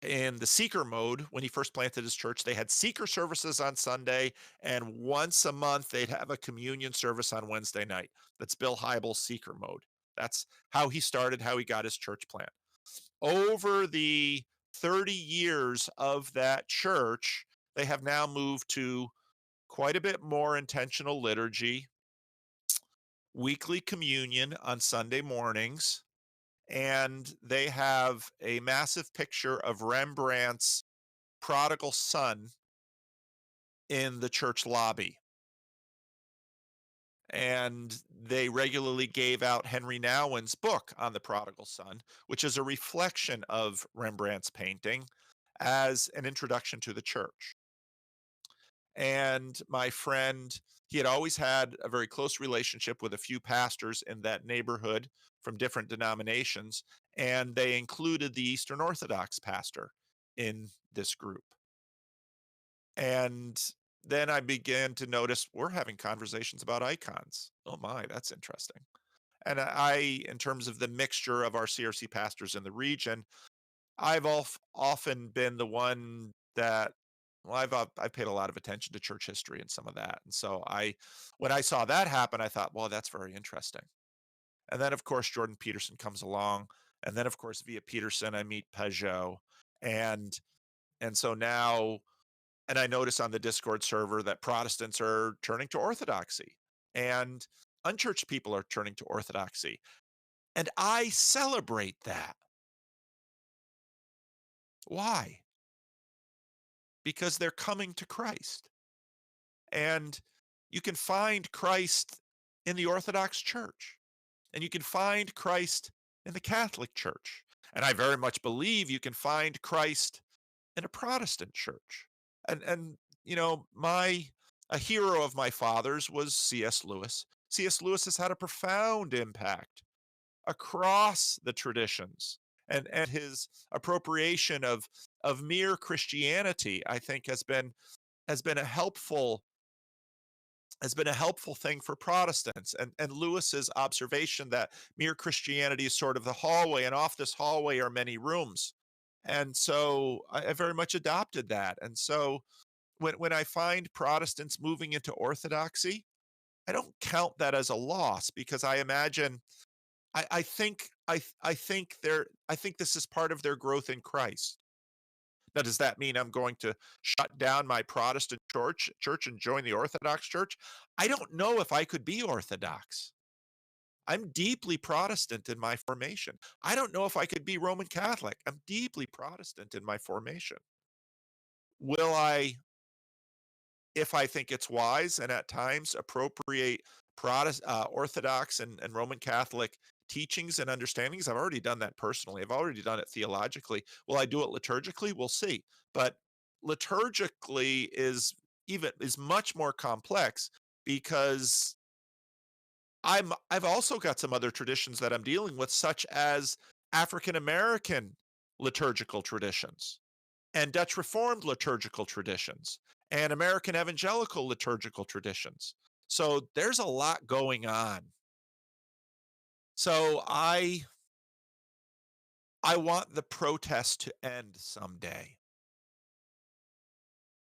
in the seeker mode, when he first planted his church, they had seeker services on Sunday, and once a month they'd have a communion service on Wednesday night. That's Bill Hybels' seeker mode. That's how he started, how he got his church plant. Over the 30 years of that church, they have now moved to quite a bit more intentional liturgy, weekly communion on Sunday mornings, and they have a massive picture of Rembrandt's prodigal son in the church lobby. And they regularly gave out Henry Nouwen's book on the prodigal son, which is a reflection of Rembrandt's painting as an introduction to the church. And my friend, he had always had a very close relationship with a few pastors in that neighborhood from different denominations, and they included the Eastern Orthodox pastor in this group. And then I began to notice we're having conversations about icons. Oh my, that's interesting. And in terms of the mixture of our CRC pastors in the region, I've often been the one that, well, I've paid a lot of attention to church history and some of that. And so when I saw that happen, I thought, well, that's very interesting. And then of course Jordan Peterson comes along, and then of course via Peterson I meet Peugeot, and so now, and I notice on the Discord server that Protestants are turning to Orthodoxy, and unchurched people are turning to Orthodoxy, and I celebrate that. Why? Because they're coming to Christ. And you can find Christ in the Orthodox Church, and you can find Christ in the Catholic Church. And I very much believe you can find Christ in a Protestant church. And you know, a hero of my father's was C.S. Lewis. C.S. Lewis has had a profound impact across the traditions, and his appropriation of mere Christianity, I think, has been a helpful thing for Protestants. And Lewis's observation that mere Christianity is sort of the hallway, and off this hallway are many rooms. And so I very much adopted that. And so when I find Protestants moving into Orthodoxy, I don't count that as a loss, because I imagine, I think I think this is part of their growth in Christ. Now, does that mean I'm going to shut down my Protestant church and join the Orthodox Church? I don't know if I could be Orthodox. I'm deeply Protestant in my formation. I don't know if I could be Roman Catholic. I'm deeply Protestant in my formation. Will I if I think it's wise, and at times appropriate Orthodox and Roman Catholic teachings and understandings. I've already done that personally. I've already done it theologically. Will I do it liturgically? We'll see. But liturgically is much more complex because I've also got some other traditions that I'm dealing with, such as African American liturgical traditions and Dutch Reformed liturgical traditions and American evangelical liturgical traditions. So there's a lot going on. So I want the protest to end someday,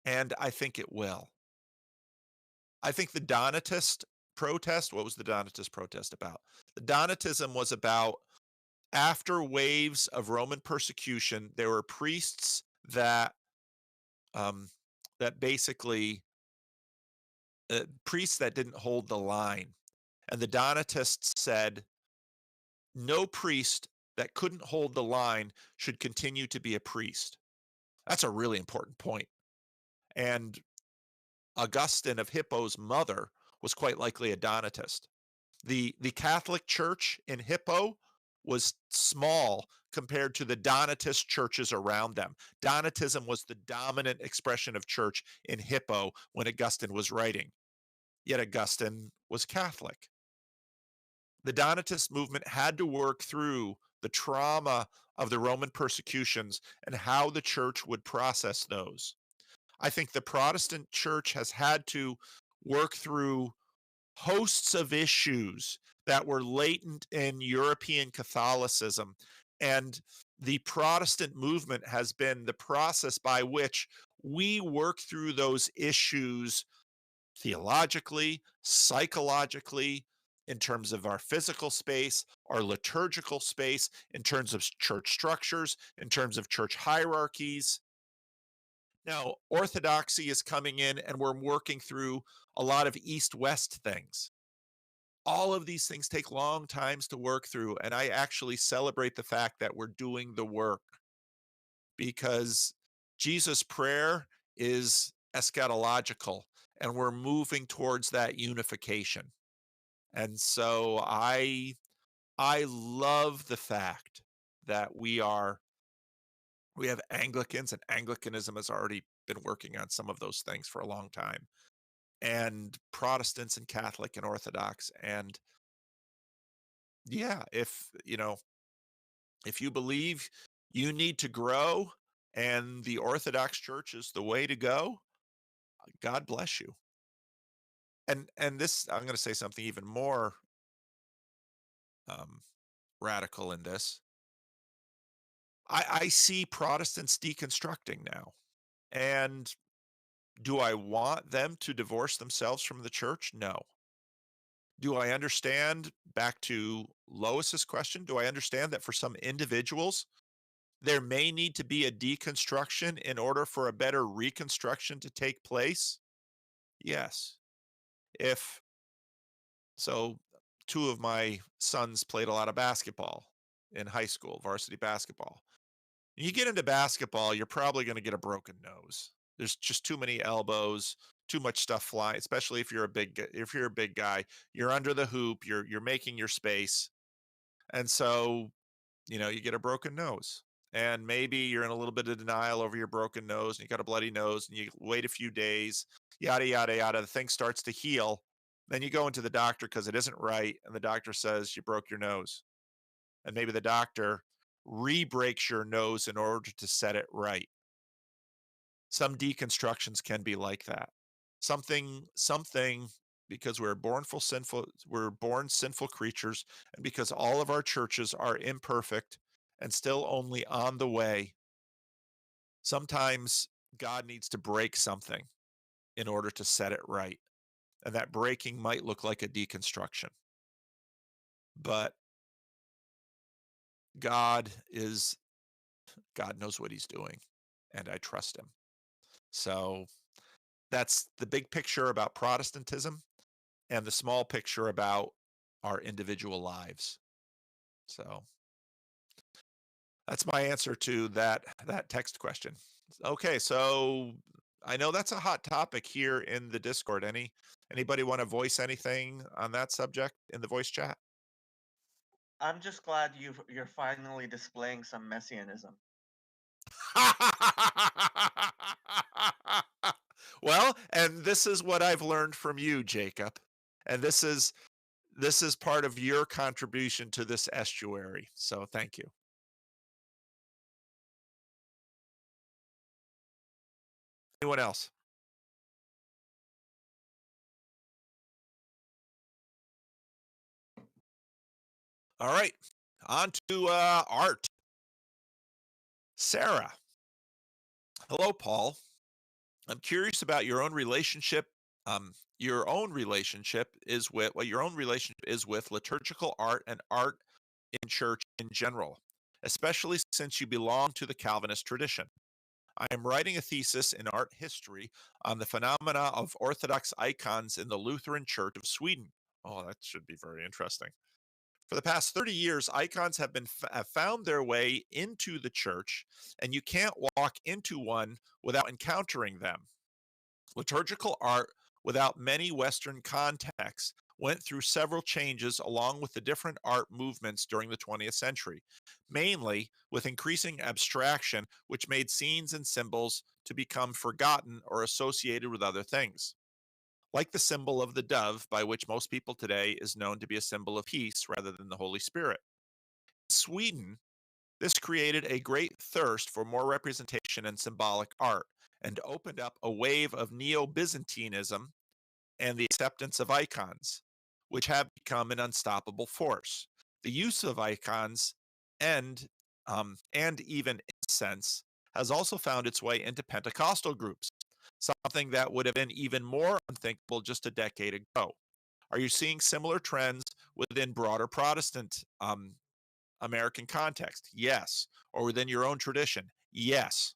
and I think it will. I think the Donatist protest, what was the Donatist protest about? The Donatism was about, after waves of Roman persecution, there were priests um, that basically priests that didn't hold the line, and the Donatists said no priest that couldn't hold the line should continue to be a priest. That's a really important point. And Augustine of Hippo's mother was quite likely a Donatist. The Catholic Church in Hippo was small compared to the Donatist churches around them. Donatism was the dominant expression of church in Hippo when Augustine was writing, yet Augustine was Catholic. The Donatist movement had to work through the trauma of the Roman persecutions and how the church would process those. I think the Protestant church has had to work through hosts of issues that were latent in European Catholicism. And the Protestant movement has been the process by which we work through those issues theologically, psychologically, in terms of our physical space, our liturgical space, in terms of church structures, in terms of church hierarchies. Now, Orthodoxy is coming in, and we're working through a lot of East West things. All of these things take long times to work through, and I actually celebrate the fact that we're doing the work, because Jesus' prayer is eschatological, and we're moving towards that unification. And so I love the fact that we have Anglicans, and Anglicanism has already been working on some of those things for a long time, and Protestants and Catholic and Orthodox. And yeah, if you believe you need to grow and the Orthodox Church is the way to go, God bless you. And this, I'm going to say something even more um, radical in this. I see Protestants deconstructing now. And do I want them to divorce themselves from the church? No. Do I understand, back to Lois's question, do I understand that for some individuals, there may need to be a deconstruction in order for a better reconstruction to take place? Yes. If so, two of my sons played a lot of basketball in high school, varsity basketball. You get into basketball, you're probably going to get a broken nose. There's just too many elbows, too much stuff flying, especially if you're a big guy, you're under the hoop, you're making your space. And so, you get a broken nose. And maybe you're in a little bit of denial over your broken nose, and you got a bloody nose, and you wait a few days, yada yada yada. The thing starts to heal. Then you go into the doctor because it isn't right, and the doctor says you broke your nose. And maybe the doctor re-breaks your nose in order to set it right. Some deconstructions can be like that. Something, because we're born sinful creatures, and because all of our churches are imperfect and still only on the way. Sometimes God needs to break something in order to set it right. And that breaking might look like a deconstruction. But God is God knows what he's doing, and I trust him. So that's the big picture about Protestantism and the small picture about our individual lives. So that's my answer to that text question. Okay, so I know that's a hot topic here in the Discord. Anybody want to voice anything on that subject in the voice chat? I'm just glad you're finally displaying some messianism. Well, and this is what I've learned from you, Jacob. And this is part of your contribution to this estuary. So thank you. Anyone else? All right, on to art. Sarah. Hello, Paul. I'm curious about your own relationship. Your own relationship is with what your own relationship is with liturgical art and art in church in general, especially since you belong to the Calvinist tradition. I am writing a thesis in art history on the phenomena of Orthodox icons in the Lutheran Church of Sweden. Oh, that should be very interesting. For the past 30 years, icons have found their way into the church, and you can't walk into one without encountering them. Liturgical art, without many Western contexts, went through several changes along with the different art movements during the 20th century, mainly with increasing abstraction, which made scenes and symbols to become forgotten or associated with other things. Like the symbol of the dove, by which most people today is known to be a symbol of peace rather than the Holy Spirit. In Sweden, this created a great thirst for more representation and symbolic art and opened up a wave of Neo Byzantinism and the acceptance of icons, which have become an unstoppable force. The use of icons and even incense has also found its way into Pentecostal groups, something that would have been even more unthinkable just a decade ago. Are you seeing similar trends within broader Protestant American context? Yes. Or within your own tradition? Yes.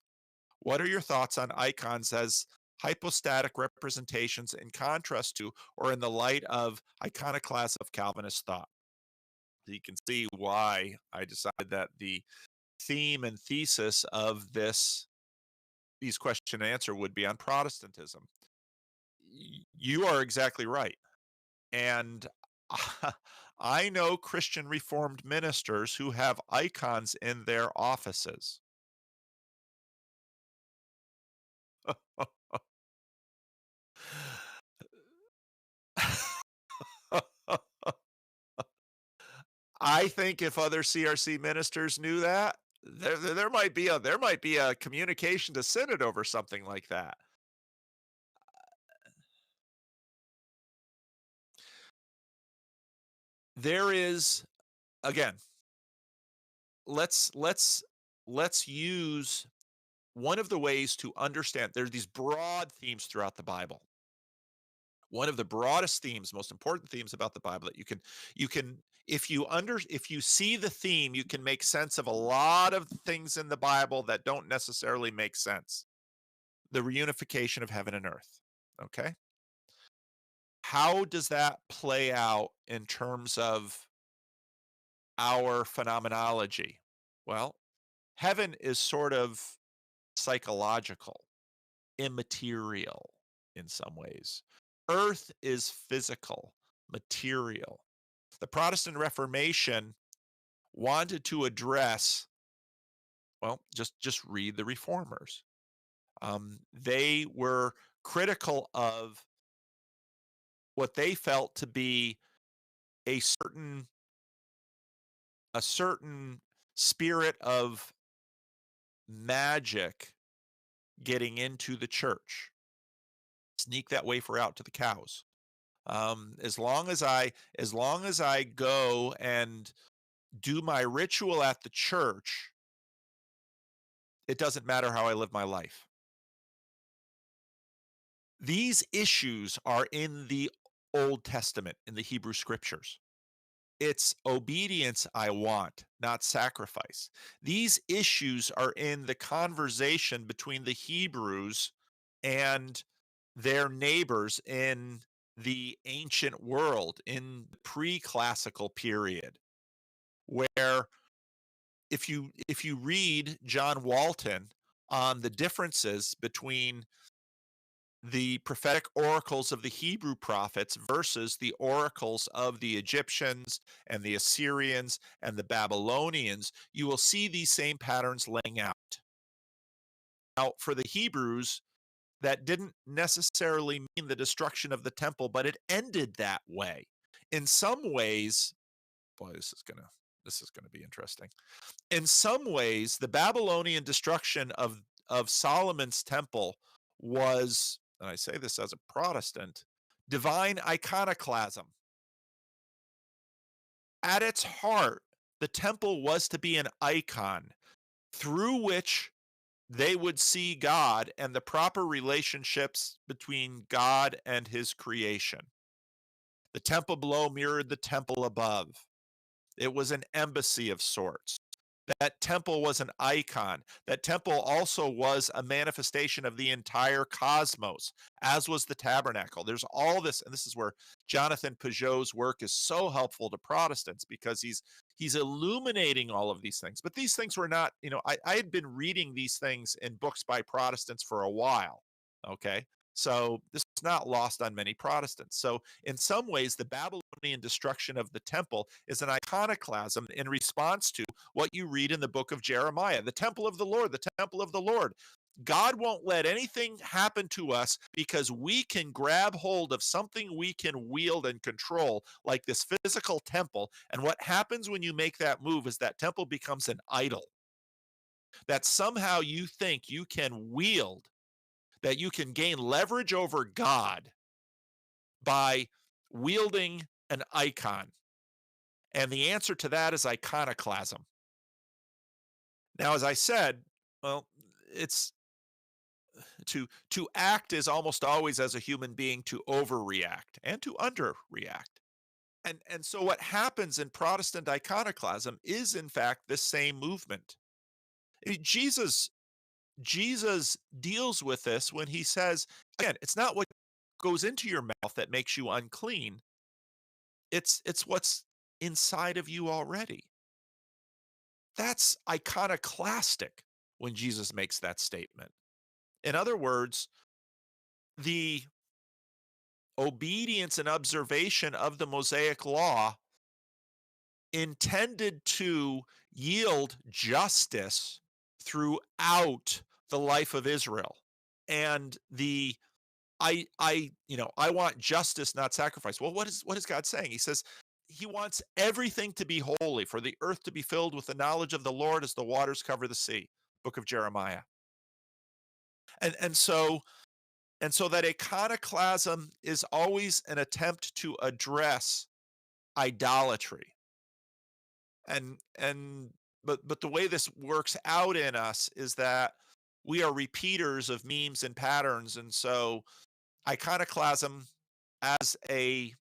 What are your thoughts on icons as hypostatic representations in contrast to or in the light of iconoclasm of Calvinist thought? You can see why I decided that the theme and thesis of these question and answer would be on Protestantism. You are exactly right. And I know Christian Reformed ministers who have icons in their offices. I think if other CRC ministers knew that, there might be a communication to synod over something like that. There is, again, let's use one of the ways to understand. There are these broad themes throughout the Bible. One of the broadest themes, most important themes about the Bible that you can if you see the theme, you can make sense of a lot of things in the Bible that don't necessarily make sense. The reunification of heaven and earth. Okay? How does that play out in terms of our phenomenology? Well, heaven is sort of psychological, immaterial in some ways. Earth is physical, material. The Protestant Reformation wanted to address, well, just read the reformers. They were critical of what they felt to be a certain a certain spirit of magic getting into the church. Sneak that wafer out to the cows. As long as I go and do my ritual at the church, it doesn't matter how I live my life. These issues are in the Old Testament, in the Hebrew scriptures. It's obedience I want, not sacrifice. These issues are in the conversation between the Hebrews and their neighbors in the ancient world, in the pre-classical period, where if you read John Walton on the differences between the prophetic oracles of the Hebrew prophets versus the oracles of the Egyptians and the Assyrians and the Babylonians, you will see these same patterns laying out. Now, for the Hebrews, that didn't necessarily mean the destruction of the temple, but it ended that way. In some ways, boy, this is gonna be interesting. In some ways, the Babylonian destruction of Solomon's temple was, and I say this as a Protestant, divine iconoclasm. At its heart, the temple was to be an icon through which they would see God and the proper relationships between God and his creation. The temple below mirrored the temple above. It was an embassy of sorts. That temple was an icon. That temple also was a manifestation of the entire cosmos, as was the tabernacle. There's all this, and this is where Jonathan Peugeot's work is so helpful to Protestants, because he's illuminating all of these things. But these things were not, I had been reading these things in books by Protestants for a while. Okay. So this is not lost on many Protestants. So in some ways, the Babylonian destruction of the temple is an iconoclasm in response to what you read in the book of Jeremiah, the temple of the Lord, the temple of the Lord. God won't let anything happen to us because we can grab hold of something we can wield and control, like this physical temple. And what happens when you make that move is that temple becomes an idol. That somehow you think you can wield, that you can gain leverage over God by wielding an icon. And the answer to that is iconoclasm. Now, as I said, well, it's to act is almost always, as a human being, to overreact and to underreact. And so what happens in Protestant iconoclasm is, in fact, this same movement. Jesus deals with this when he says, again, it's not what goes into your mouth that makes you unclean. It's what's inside of you already. That's iconoclastic when Jesus makes that statement. In other words, the obedience and observation of the Mosaic law intended to yield justice throughout the life of Israel. And I want justice, not sacrifice. Well, what is God saying? He says he wants everything to be holy, for the earth to be filled with the knowledge of the Lord as the waters cover the sea. Book of Jeremiah. And so that iconoclasm is always an attempt to address idolatry. But the way this works out in us is that we are repeaters of memes and patterns, and so iconoclasm as a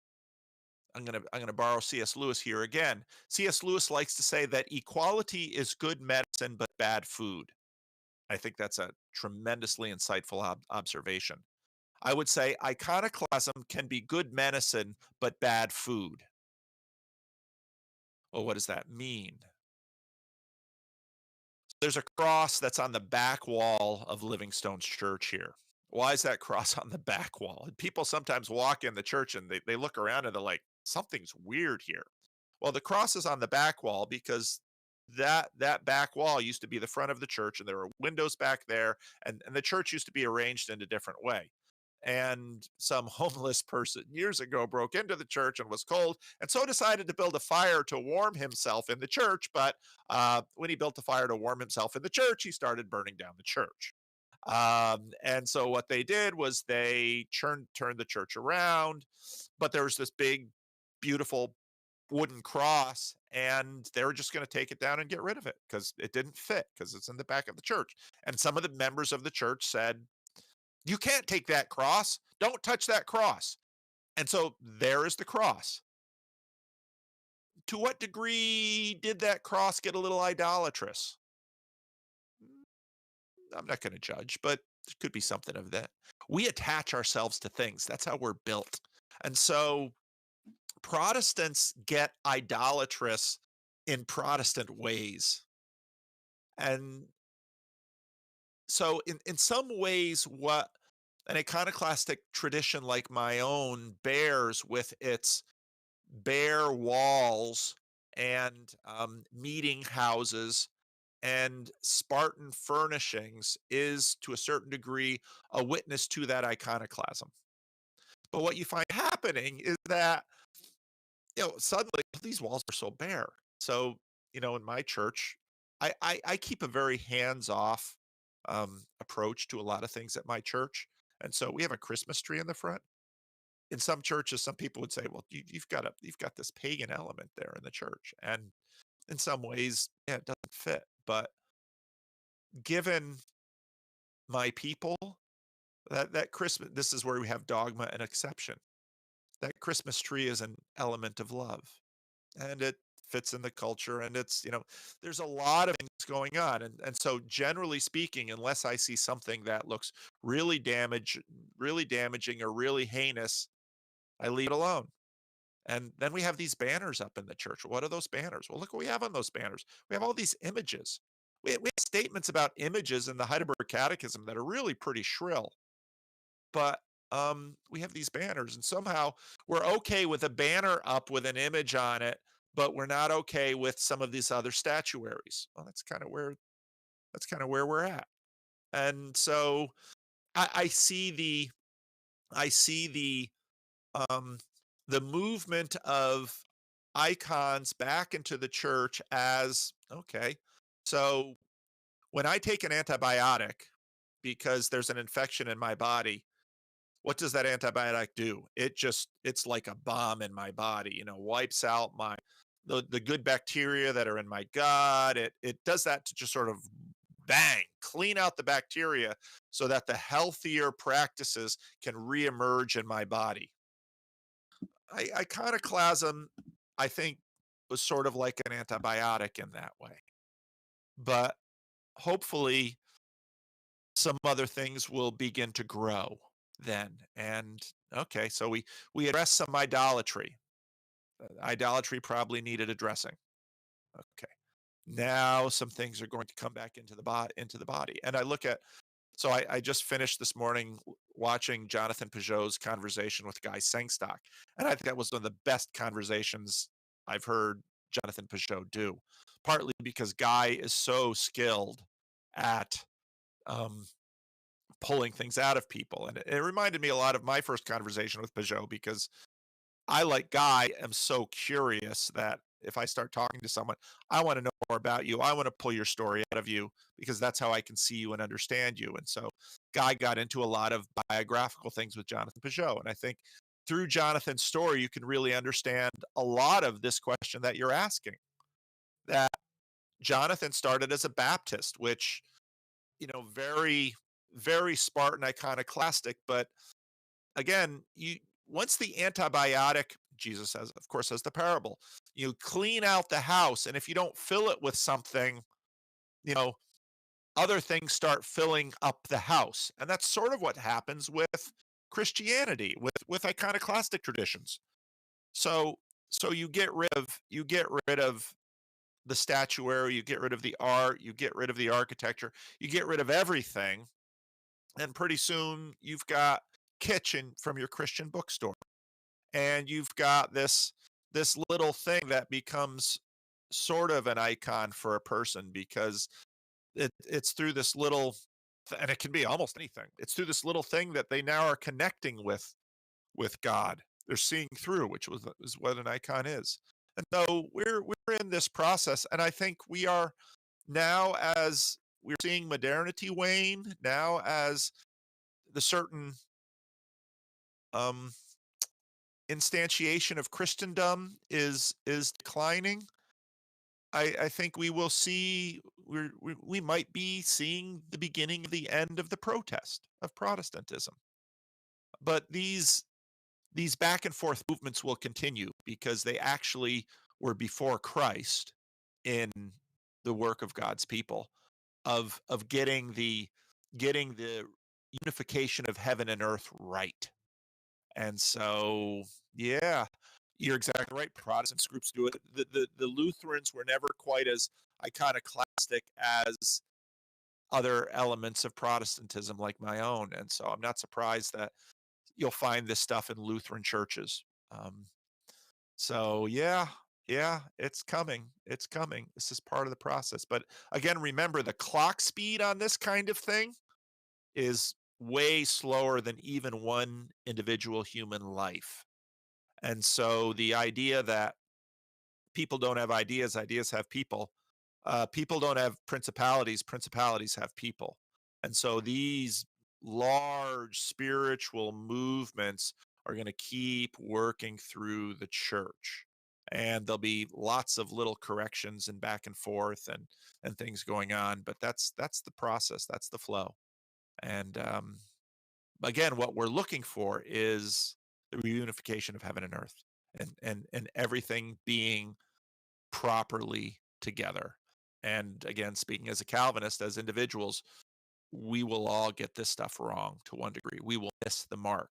I'm going to borrow C.S. Lewis here again. C.S. Lewis likes to say that equality is good medicine but bad food. I think that's a tremendously insightful observation. I would say iconoclasm can be good medicine but bad food. Well, what does that mean? There's a cross that's on the back wall of Livingstone's church here. Why is that cross on the back wall? And people sometimes walk in the church and they look around and they're like, something's weird here. Well, the cross is on the back wall because that back wall used to be the front of the church, and there were windows back there, and the church used to be arranged in a different way. And some homeless person years ago broke into the church and was cold, and so decided to build a fire to warm himself in the church. But when he built a fire to warm himself in the church, he started burning down the church. And so what they did was they turned the church around, but there was this big, beautiful wooden cross, and they were just going to take it down and get rid of it because it didn't fit, because it's in the back of the church. And some of the members of the church said, you can't take that cross. Don't touch that cross. And so there is the cross. To what degree did that cross get a little idolatrous? I'm not going to judge, but there could be something of that. We attach ourselves to things. That's how we're built. And so Protestants get idolatrous in Protestant ways. And so in some ways, what an iconoclastic tradition like my own bears with its bare walls and meeting houses and Spartan furnishings is to a certain degree a witness to that iconoclasm. But what you find happening is that, suddenly these walls are so bare. So, in my church, I keep a very hands-off approach to a lot of things at my church. And so we have a Christmas tree in the front. In some churches, some people would say, well, you've got this pagan element there in the church. And in some ways, yeah, it doesn't fit. But given my people, that Christmas, this is where we have dogma and exception. That Christmas tree is an element of love, and it fits in the culture, and it's, there's a lot of things going on. And so generally speaking, unless I see something that looks really damaging or really heinous, I leave it alone. And then we have these banners up in the church. What are those banners? Well, look what we have on those banners. We have all these images. We have statements about images in the Heidelberg Catechism that are really pretty shrill. But we have these banners, and somehow we're okay with a banner up with an image on it, but we're not okay with some of these other statuaries. Well, that's kind of where we're at. And so I see um, the movement of icons back into the church as okay. So when I take an antibiotic because there's an infection in my body, what does that antibiotic do? It's like a bomb in my body, wipes out the good bacteria that are in my gut. It does that to just sort of bang, clean out the bacteria so that the healthier practices can reemerge in my body. Iconoclasm, I think, was sort of like an antibiotic in that way. But hopefully some other things will begin to grow then. And okay, so we address some idolatry. Idolatry probably needed addressing. Okay. Now some things are going to come back into the body. And I look at so I just finished this morning watching Jonathan Peugeot's conversation with Guy Sengstock. And I think that was one of the best conversations I've heard Jonathan Peugeot do. Partly because Guy is so skilled at um, pulling things out of people. And it reminded me a lot of my first conversation with Peugeot because I, like Guy, am so curious that if I start talking to someone, I want to know more about you. I want to pull your story out of you because that's how I can see you and understand you. And so Guy got into a lot of biographical things with Jonathan Peugeot. And I think through Jonathan's story, you can really understand a lot of this question that you're asking. That Jonathan started as a Baptist, which, very, very Spartan iconoclastic. But again, once the antibiotic, Jesus says, of course, says the parable, you clean out the house, and if you don't fill it with something, you know, other things start filling up the house. And that's sort of what happens with Christianity, with iconoclastic traditions. So you get rid of the statuary, you get rid of the art, you get rid of the architecture, you get rid of everything, and pretty soon you've got kitchen from your Christian bookstore, and you've got this little thing that becomes sort of an icon for a person because it's through this little and it can be almost anything. It's through this little thing that they now are connecting with God. They're seeing through, which is what an icon is. And so we're in this process, and I think we are now, as we're seeing modernity wane, now as the certain um, instantiation of Christendom is declining. I think we will see we might be seeing the beginning of the end of the protest of Protestantism. But these back and forth movements will continue because they actually were before Christ in the work of God's people of getting the unification of heaven and earth right. And so, yeah, you're exactly right. Protestant groups do it. The Lutherans were never quite as iconoclastic as other elements of Protestantism like my own. And so I'm not surprised that you'll find this stuff in Lutheran churches. Um, so yeah, it's coming. It's coming. This is part of the process. But again, remember the clock speed on this kind of thing is way slower than even one individual human life. And so the idea that people don't have ideas, ideas have people. People don't have principalities, principalities have people. And so these large spiritual movements are going to keep working through the church. And there'll be lots of little corrections and back and forth and things going on. But that's the process. That's the flow. And again, what we're looking for is the reunification of heaven and earth, and everything being properly together. And again, speaking as a Calvinist, as individuals, we will all get this stuff wrong to one degree. We will miss the mark,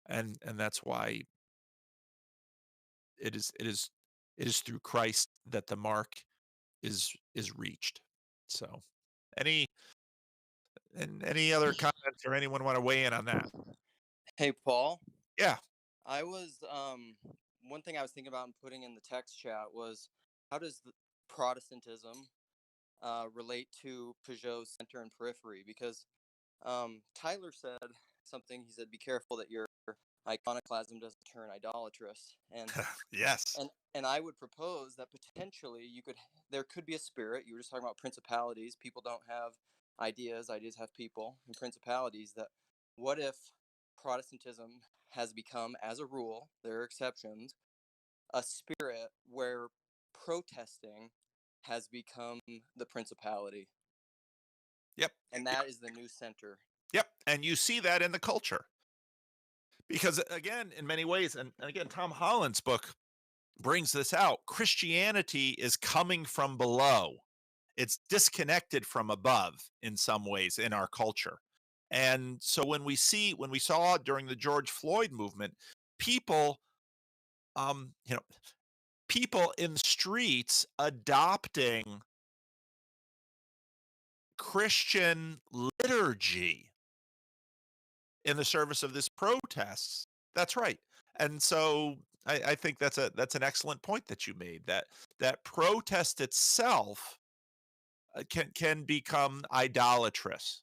and that's why it is through Christ that the mark is reached. So, any any other comments or anyone want to weigh in on that? Hey, Paul. Yeah. I was one thing I was thinking about and putting in the text chat was how does Protestantism relate to Peugeot's center and periphery? Because Tyler said something. He said, "Be careful that your iconoclasm doesn't turn idolatrous." Yes. And I would propose that potentially there could be a spirit. You were just talking about principalities. People don't have ideas. Ideas have people and principalities. That what if Protestantism has become, as a rule, there are exceptions, a spirit where protesting has become the principality. Yep. And that is the new center. Yep. And you see that in the culture. Because again, in many ways, and again, Tom Holland's book brings this out, Christianity is coming from below. It's disconnected from above in some ways in our culture. And so when we saw during the George Floyd movement, people, people in the streets adopting Christian liturgy in the service of this protests. That's right. And so I think that's an excellent point that you made, that protest itself can become idolatrous.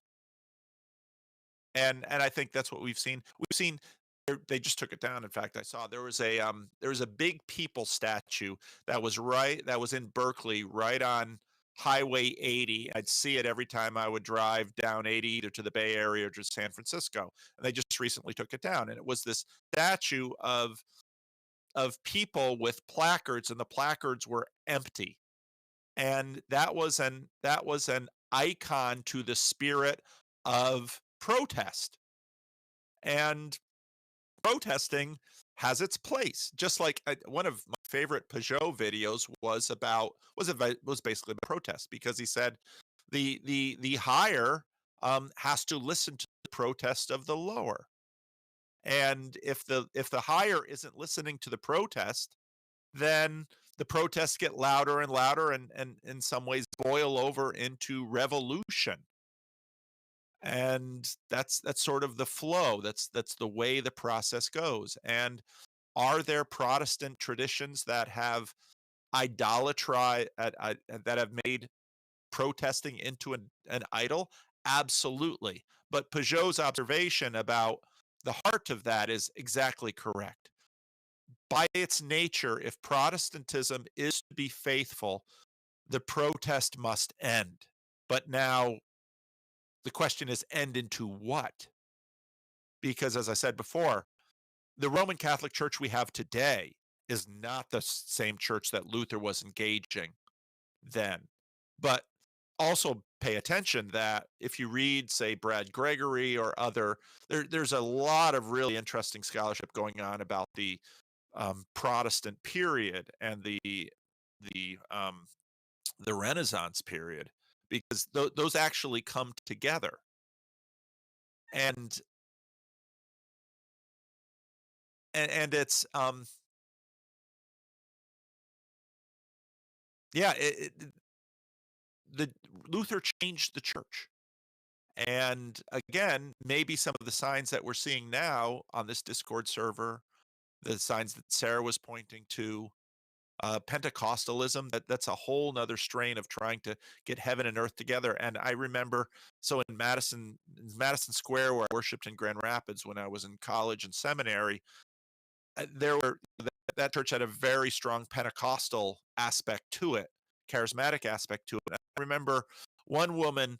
And I think that's what we've seen. We've seen they just took it down. In fact, I saw there was a big people statue that was in Berkeley, right on Highway 80. I'd see it every time I would drive down 80 either to the Bay Area or to San Francisco. And they just recently took it down. And it was this statue of people with placards, and the placards were empty. And that was an icon to the spirit of protest. And protesting has its place. Just like one of my favorite Peugeot videos was basically about protest, because he said the higher has to listen to the protest of the lower. And if the higher isn't listening to the protest, then the protests get louder and louder, and in some ways boil over into revolution. And that's sort of the flow. That's the way the process goes. And are there Protestant traditions that have that have made protesting into an idol? Absolutely. But Peugeot's observation about the heart of that is exactly correct. By its nature, if Protestantism is to be faithful, the protest must end. But now the question is, end into what? Because as I said before, the Roman Catholic Church we have today is not the same church that Luther was engaging then. But also pay attention that if you read, say, Brad Gregory or there's a lot of really interesting scholarship going on about the Protestant period and the Renaissance period, because those actually come together. And it's the Luther changed the church. And again, maybe some of the signs that we're seeing now on this Discord server, the signs that Sarah was pointing to, Pentecostalism, that's a whole nother strain of trying to get heaven and earth together. And I remember, so in Madison Square, where I worshiped in Grand Rapids when I was in college and seminary, there were that church had a very strong Pentecostal aspect to it, charismatic aspect to it. I remember one woman,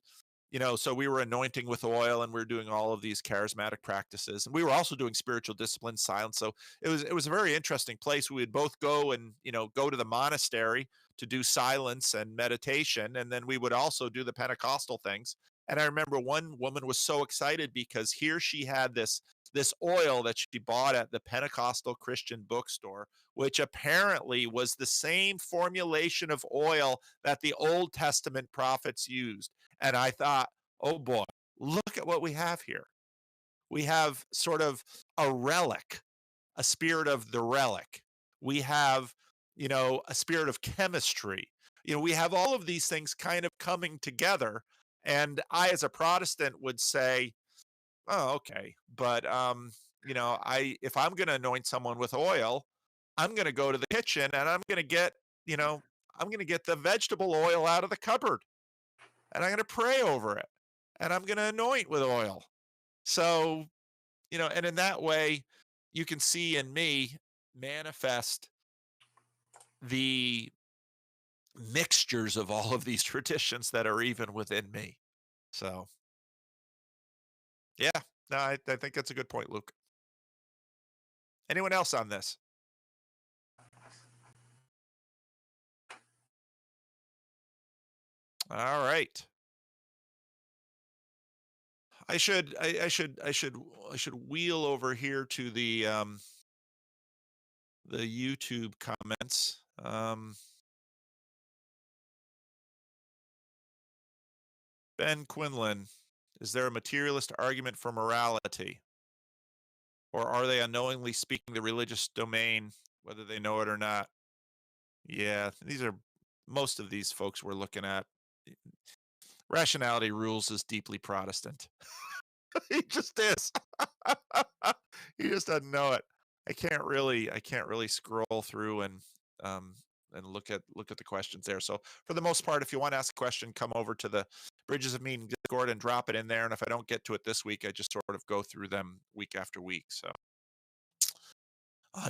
so we were anointing with oil and we were doing all of these charismatic practices, and we were also doing spiritual discipline, silence. So it was a very interesting place. We would both go and go to the monastery to do silence and meditation, and then we would also do the Pentecostal things. And I remember one woman was so excited because here she had this oil that she bought at the Pentecostal Christian bookstore, which apparently was the same formulation of oil that the Old Testament prophets used. And I thought, oh boy, look at what we have here. We have sort of a relic, a spirit of the relic. We have, a spirit of chemistry. We have all of these things kind of coming together. And I, as a Protestant, would say, oh, okay. But, if I'm going to anoint someone with oil, I'm going to go to the kitchen and I'm going to get, the vegetable oil out of the cupboard, and I'm going to pray over it, and I'm going to anoint with oil. So, and in that way, you can see in me manifest the mixtures of all of these traditions that are even within me. So, yeah, no, I think that's a good point, Luke. Anyone else on this? All right. I should wheel over here to the YouTube comments. Ben Quinlan, is there a materialist argument for morality? Or are they unknowingly speaking the religious domain, whether they know it or not? Yeah, most of these folks we're looking at. Rationality rules is deeply Protestant. He just is. He just doesn't know it. I can't really scroll through and look at the questions there. So for the most part, if you want to ask a question, come over to the Bridges of Meaning Discord and drop it in there. And if I don't get to it this week, I just sort of go through them week after week. So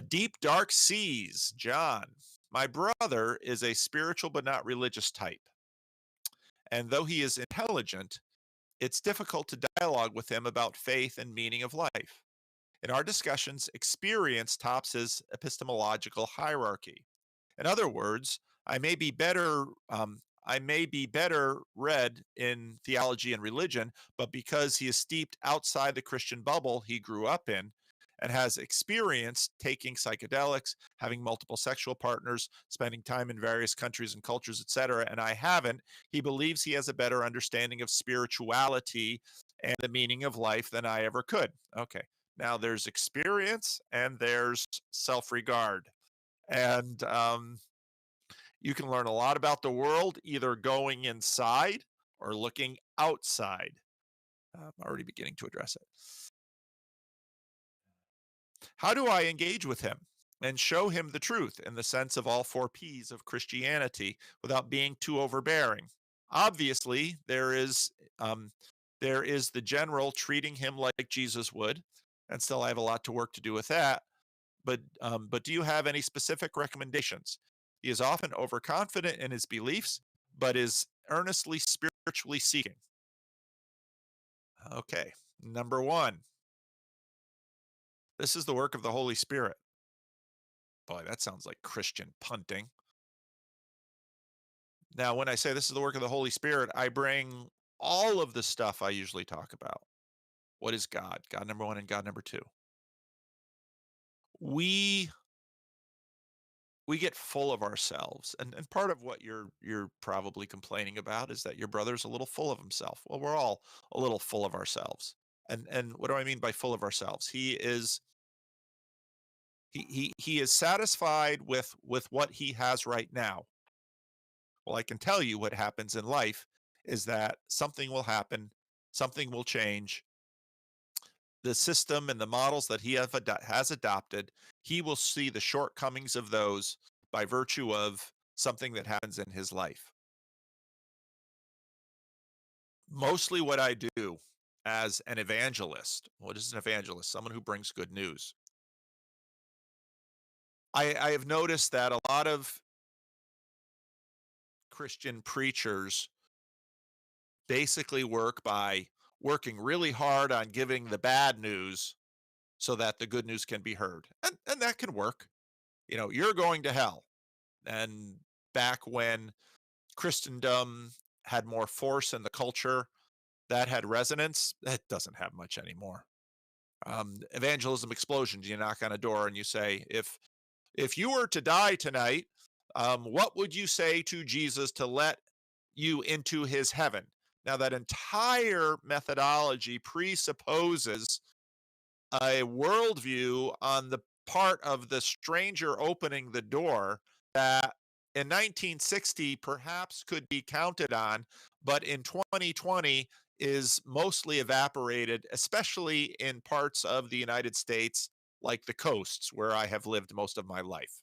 Deep Dark Seas, John. My brother is a spiritual but not religious type. And though he is intelligent, it's difficult to dialogue with him about faith and meaning of life. In our discussions, experience tops his epistemological hierarchy. In other words, I may be better read in theology and religion, but because he is steeped outside the Christian bubble he grew up in and has experience taking psychedelics, having multiple sexual partners, spending time in various countries and cultures, etc., and I haven't, he believes he has a better understanding of spirituality and the meaning of life than I ever could. Okay. Now there's experience and there's self-regard. And you can learn a lot about the world either going inside or looking outside. I'm already beginning to address it. How do I engage with him and show him the truth in the sense of all 4 P's of Christianity without being too overbearing? Obviously, there is the general treating him like Jesus would, and still I have a lot to work to do with that. But do you have any specific recommendations? He is often overconfident in his beliefs, but is earnestly spiritually seeking. Okay, number 1. This is the work of the Holy Spirit. Boy, that sounds like Christian punting. Now, when I say this is the work of the Holy Spirit, I bring all of the stuff I usually talk about. What is God? God number 1 and God number 2. We get full of ourselves, and part of what you're probably complaining about is that your brother's a little full of himself. Well, we're all a little full of ourselves. And what do I mean by full of ourselves? He is satisfied with what he has right now. Well, I can tell you what happens in life is that something will happen something will change. The system and the models that he has adopted, he will see the shortcomings of those by virtue of something that happens in his life. Mostly what I do as an evangelist, what is an evangelist? Someone who brings good news. I have noticed that a lot of Christian preachers basically work by working really hard on giving the bad news so that the good news can be heard. And that can work. You know, you're going to hell. And back when Christendom had more force in the culture, that had resonance. That doesn't have much anymore. Evangelism explosions. You knock on a door and you say, if you were to die tonight, what would you say to Jesus to let you into his heaven? Now, that entire methodology presupposes a worldview on the part of the stranger opening the door that in 1960 perhaps could be counted on, but in 2020 is mostly evaporated, especially in parts of the United States like the coasts where I have lived most of my life.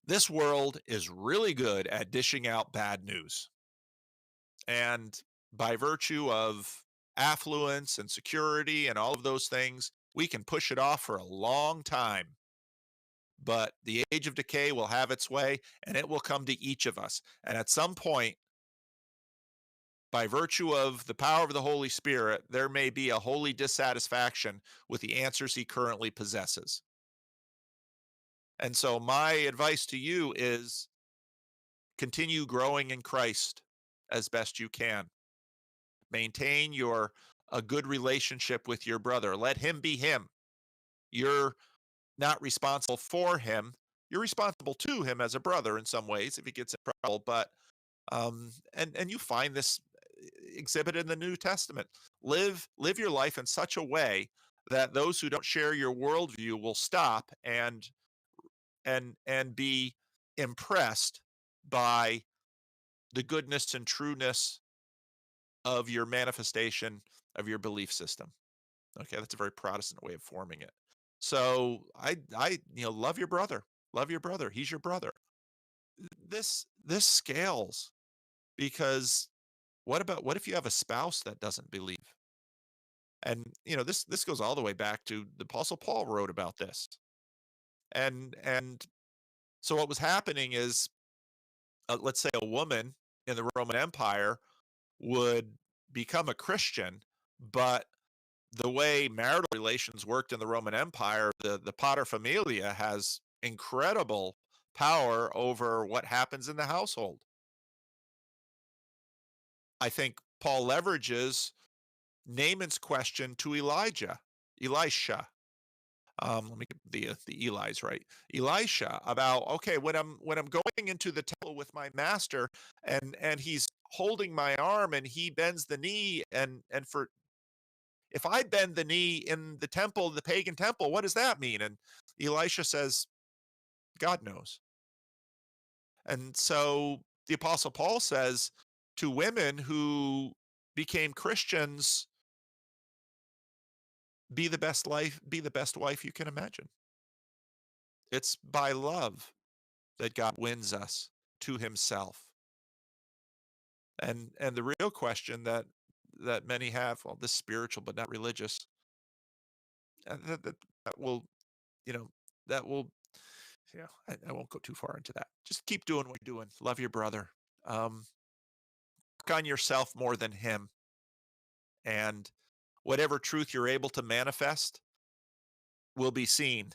This world is really good at dishing out bad news. And by virtue of affluence and security and all of those things, we can push it off for a long time. But the age of decay will have its way, and it will come to each of us. And at some point, by virtue of the power of the Holy Spirit, there may be a holy dissatisfaction with the answers he currently possesses. And so my advice to you is continue growing in Christ as best you can. Maintain a good relationship with your brother. Let him be him. You're not responsible for him. You're responsible to him as a brother in some ways if he gets in trouble. But and you find this exhibited in the New Testament. Live your life in such a way that those who don't share your worldview will stop and be impressed by the goodness and trueness of your manifestation of your belief system. Okay, that's a very Protestant way of forming it. So I love your brother. Love your brother. He's your brother. This scales because what if you have a spouse that doesn't believe? And this goes all the way back to the Apostle Paul wrote about this. And so what was happening is, let's say a woman in the Roman Empire would become a Christian, but the way marital relations worked in the Roman Empire, the paterfamilia has incredible power over what happens in the household. I think Paul leverages Naaman's question to Elisha. Let me get the Eli's right. Elisha about, okay, when I'm going into the temple with my master and he's holding my arm and he bends the knee and for if I bend the knee in the temple, the pagan temple, what does that mean? And Elisha says, God knows. And so the Apostle Paul says to women who became Christians, be the best wife you can imagine. It's by love that God wins us to himself. And the real question that many have, well, this spiritual but not religious, that will, that will, I won't go too far into that. Just keep doing what you're doing. Love your brother. Work on yourself more than him. And whatever truth you're able to manifest will be seen.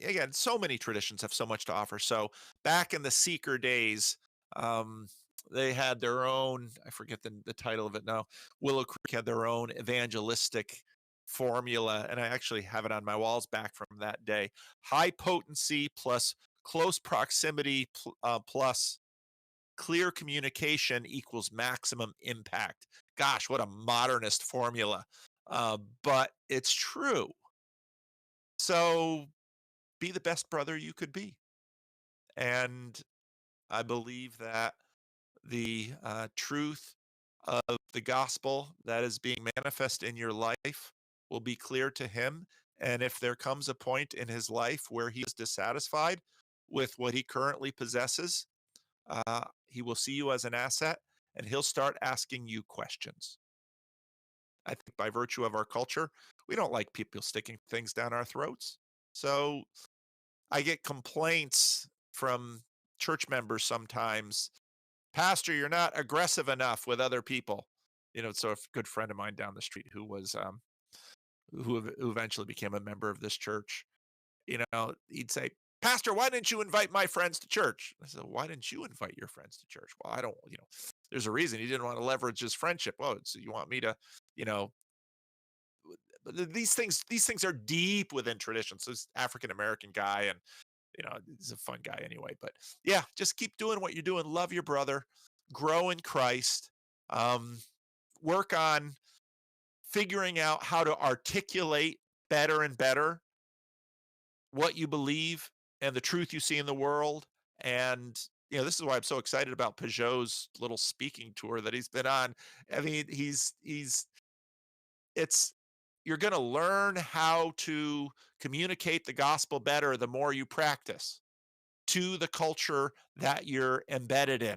Again, so many traditions have so much to offer. So back in the Seeker days, they had their own, I forget the title of it now. Willow Creek had their own evangelistic formula, and I actually have it on my walls back from that day. High potency plus close proximity plus clear communication equals maximum impact. Gosh, what a modernist formula. But it's true. So be the best brother you could be. And I believe that the truth of the gospel that is being manifest in your life will be clear to him. And if there comes a point in his life where he is dissatisfied with what he currently possesses, he will see you as an asset and he'll start asking you questions. I think by virtue of our culture, we don't like people sticking things down our throats. So I get complaints from church members sometimes. Pastor, you're not aggressive enough with other people. So a good friend of mine down the street who was who eventually became a member of this church, he'd say, Pastor, why didn't you invite my friends to church? I said, why didn't you invite your friends to church? Well, I don't, there's a reason he didn't want to leverage his friendship. Oh, so you want me to, you know, these things are deep within tradition. So this African American guy, and he's a fun guy anyway. But yeah, just keep doing what you're doing. Love your brother, grow in Christ, work on figuring out how to articulate better and better what you believe and the truth you see in the world. And this is why I'm so excited about Peugeot's little speaking tour that he's been on. I mean, it's you're going to learn how to communicate the gospel better the more you practice to the culture that you're embedded in.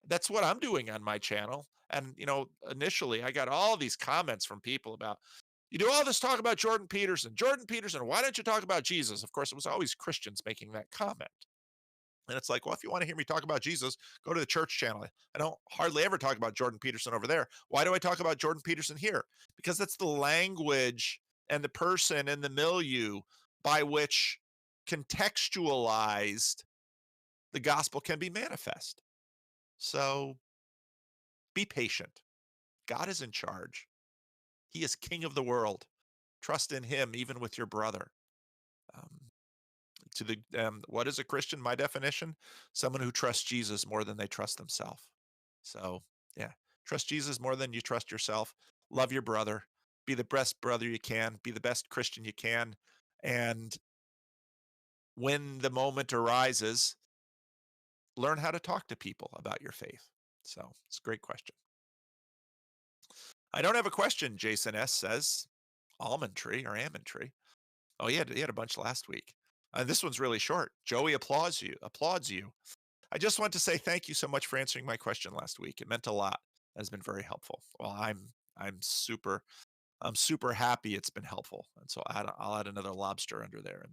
That's what I'm doing on my channel. And initially I got all these comments from people about, you do all this talk about Jordan Peterson, why don't you talk about Jesus? Of course, it was always Christians making that comment. And it's like, well, if you want to hear me talk about Jesus, go to the church channel. I don't hardly ever talk about Jordan Peterson over there. Why do I talk about Jordan Peterson here? Because that's the language and the person and the milieu by which contextualized the gospel can be manifest. So be patient. God is in charge. He is king of the world. Trust in him, even with your brother. What is a Christian? My definition: someone who trusts Jesus more than they trust themselves. So yeah, trust Jesus more than you trust yourself. Love your brother. Be the best brother you can. Be the best Christian you can. And when the moment arises, learn how to talk to people about your faith. So it's a great question. I don't have a question, Jason S. says. Almond tree or almond tree. Oh, he had a bunch last week. This one's really short. Joey applauds you. I just want to say thank you so much for answering my question last week. It meant a lot. It has been very helpful. Well, I'm super happy it's been helpful. And so I'll add another lobster under there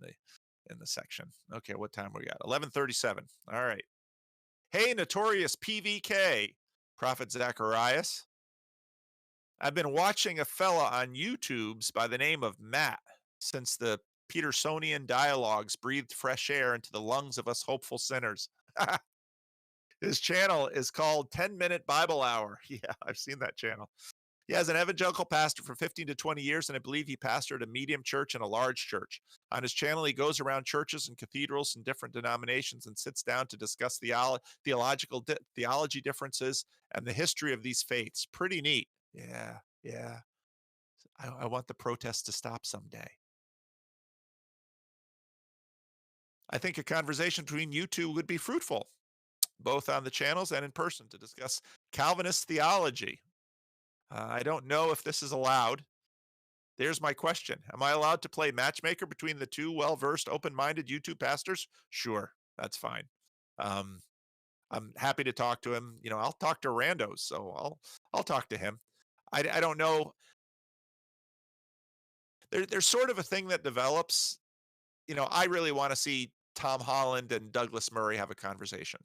in the section. Okay, what time we got? 11:37. All right. Hey, notorious PVK, Prophet Zacharias. I've been watching a fella on YouTube's by the name of Matt since the Petersonian dialogues breathed fresh air into the lungs of us hopeful sinners. His channel is called 10-Minute Bible Hour. Yeah, I've seen that channel. He has an evangelical pastor for 15 to 20 years, and I believe he pastored a medium church and a large church. On his channel, he goes around churches and cathedrals and different denominations and sits down to discuss theology differences and the history of these faiths. Pretty neat. Yeah. I want the protests to stop someday. I think a conversation between you two would be fruitful, both on the channels and in person, to discuss Calvinist theology. I don't know if this is allowed. There's my question. Am I allowed to play matchmaker between the two well-versed, open-minded YouTube pastors? Sure, that's fine. I'm happy to talk to him. I'll talk to randos, so I'll talk to him. I don't know. There's sort of a thing that develops. I really want to see Tom Holland and Douglas Murray have a conversation.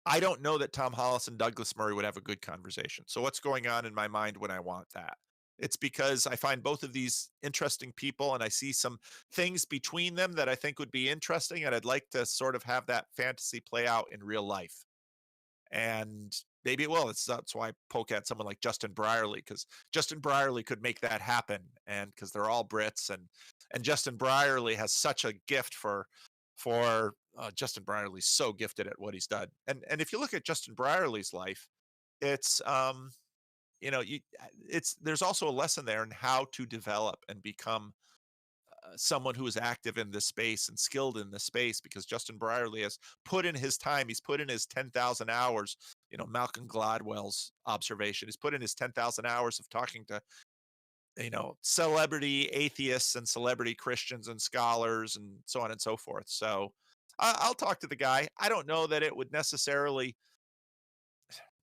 I don't know that Tom Hollis and Douglas Murray would have a good conversation. So what's going on in my mind when I want that? It's because I find both of these interesting people and I see some things between them that I think would be interesting, and I'd like to sort of have that fantasy play out in real life. And maybe it will. That's why I poke at someone like Justin Brierley, because Justin Brierley could make that happen, and because they're all Brits, and Justin Brierley has such a gift for Justin Brierley's so gifted at what he's done. And if you look at Justin Brierley's life, it's there's also a lesson there in how to develop and become someone who is active in this space and skilled in this space, because Justin Brierley has put in his time. He's put in his 10,000 hours Malcolm Gladwell's observation. He's put in his 10,000 hours of talking to, celebrity atheists and celebrity Christians and scholars and so on and so forth. So I'll talk to the guy. I don't know that it would necessarily,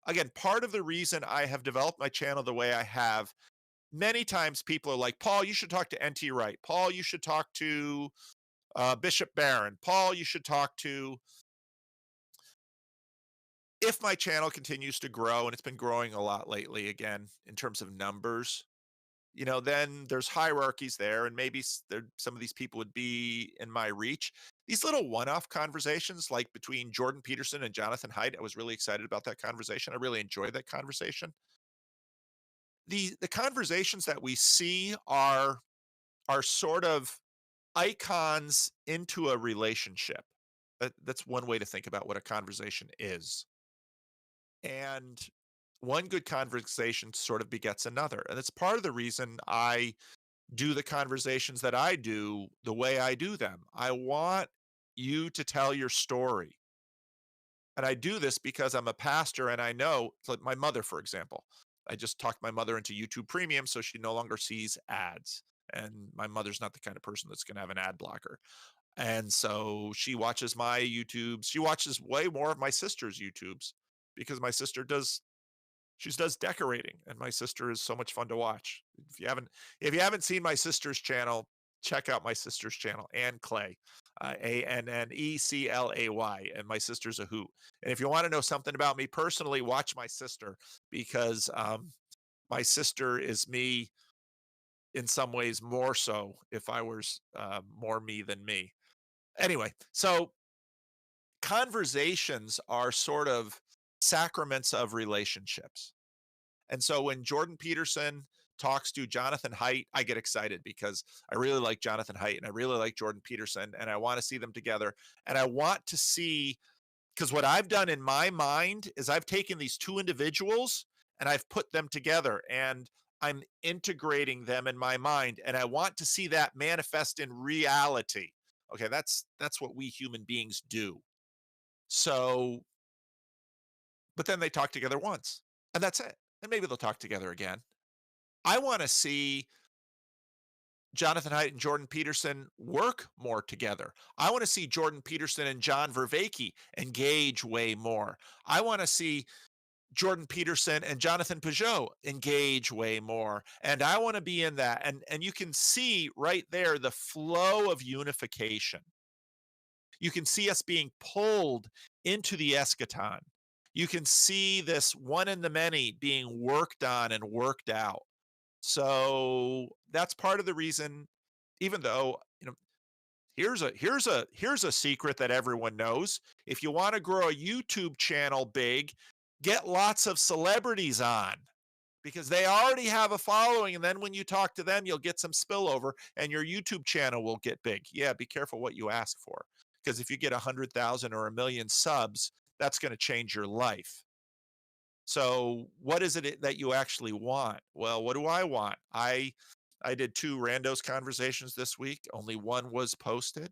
again, part of the reason I have developed my channel the way I have, many times people are like, Paul, you should talk to N.T. Wright. Paul, you should talk to Bishop Barron. Paul, you should talk to, if my channel continues to grow, and it's been growing a lot lately, again, in terms of numbers, then there's hierarchies there, and maybe some of these people would be in my reach. These little one-off conversations, like between Jordan Peterson and Jonathan Haidt, I was really excited about that conversation. I really enjoyed that conversation. The conversations that we see are sort of icons into a relationship. That's one way to think about what a conversation is. And one good conversation sort of begets another. And it's part of the reason I do the conversations that I do the way I do them. I want you to tell your story. And I do this because I'm a pastor, and I know, like my mother, for example, I just talked my mother into YouTube Premium so she no longer sees ads. And my mother's not the kind of person that's going to have an ad blocker. And so she watches my YouTubes. She watches way more of my sister's YouTubes because my sister does decorating, and my sister is so much fun to watch. If you haven't seen my sister's channel, check out my sister's channel, Ann Clay, Anneclay, and my sister's a hoot. And if you want to know something about me personally, watch my sister, because my sister is me in some ways more so, if I was more me than me. Anyway, so conversations are sort of sacraments of relationships. And so when Jordan Peterson talks to Jonathan Haidt, I get excited because I really like Jonathan Haidt and I really like Jordan Peterson, and I want to see them together. And I want to see, because what I've done in my mind is I've taken these two individuals and I've put them together, and I'm integrating them in my mind, and I want to see that manifest in reality. Okay, that's what we human beings do. So, but then they talk together once, and that's it. And maybe they'll talk together again. I want to see Jonathan Haidt and Jordan Peterson work more together. I want to see Jordan Peterson and John Vervaeke engage way more. I want to see Jordan Peterson and Jonathan Peugeot engage way more. And I want to be in that. And you can see right there the flow of unification. You can see us being pulled into the eschaton. You can see this one in the many being worked on and worked out. So that's part of the reason, even though, here's a secret that everyone knows. If you want to grow a YouTube channel big, get lots of celebrities on, because they already have a following. And then when you talk to them, you'll get some spillover and your YouTube channel will get big. Yeah, be careful what you ask for, because if you get 100,000 or 1 million subs, that's going to change your life. So what is it that you actually want? Well, what do I want? I did 2 randos conversations this week. Only one was posted.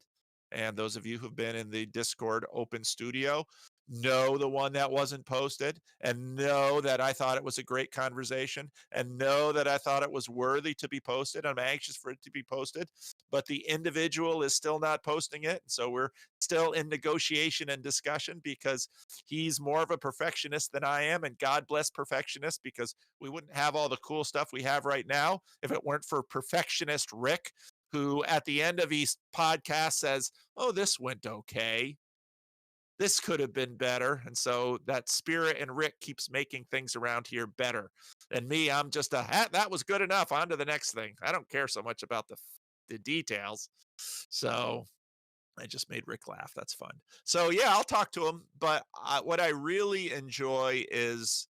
And those of you who've been in the Discord open studio know the one that wasn't posted, and know that I thought it was a great conversation, and know that I thought it was worthy to be posted. I'm anxious for it to be posted, but the individual is still not posting it. So we're still in negotiation and discussion, because he's more of a perfectionist than I am, and God bless perfectionists, because we wouldn't have all the cool stuff we have right now if it weren't for perfectionist Rick, who at the end of each podcast says, oh, this went okay. This could have been better. And so that spirit in Rick keeps making things around here better. And me, I'm just that was good enough. On to the next thing. I don't care so much about the details. So I just made Rick laugh. That's fun. So yeah, I'll talk to him. But what I really enjoy is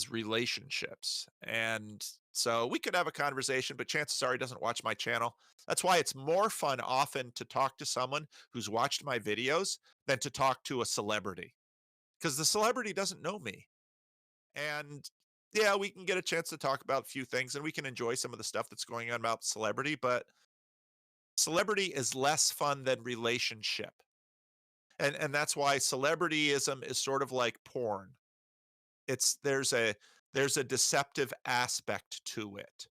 relationships. And so we could have a conversation, but chances are he doesn't watch my channel. That's why it's more fun often to talk to someone who's watched my videos than to talk to a celebrity, because the celebrity doesn't know me. And yeah, we can get a chance to talk about a few things, and we can enjoy some of the stuff that's going on about celebrity, but celebrity is less fun than relationship. And that's why celebrityism is sort of like porn. It's there's a deceptive aspect to it.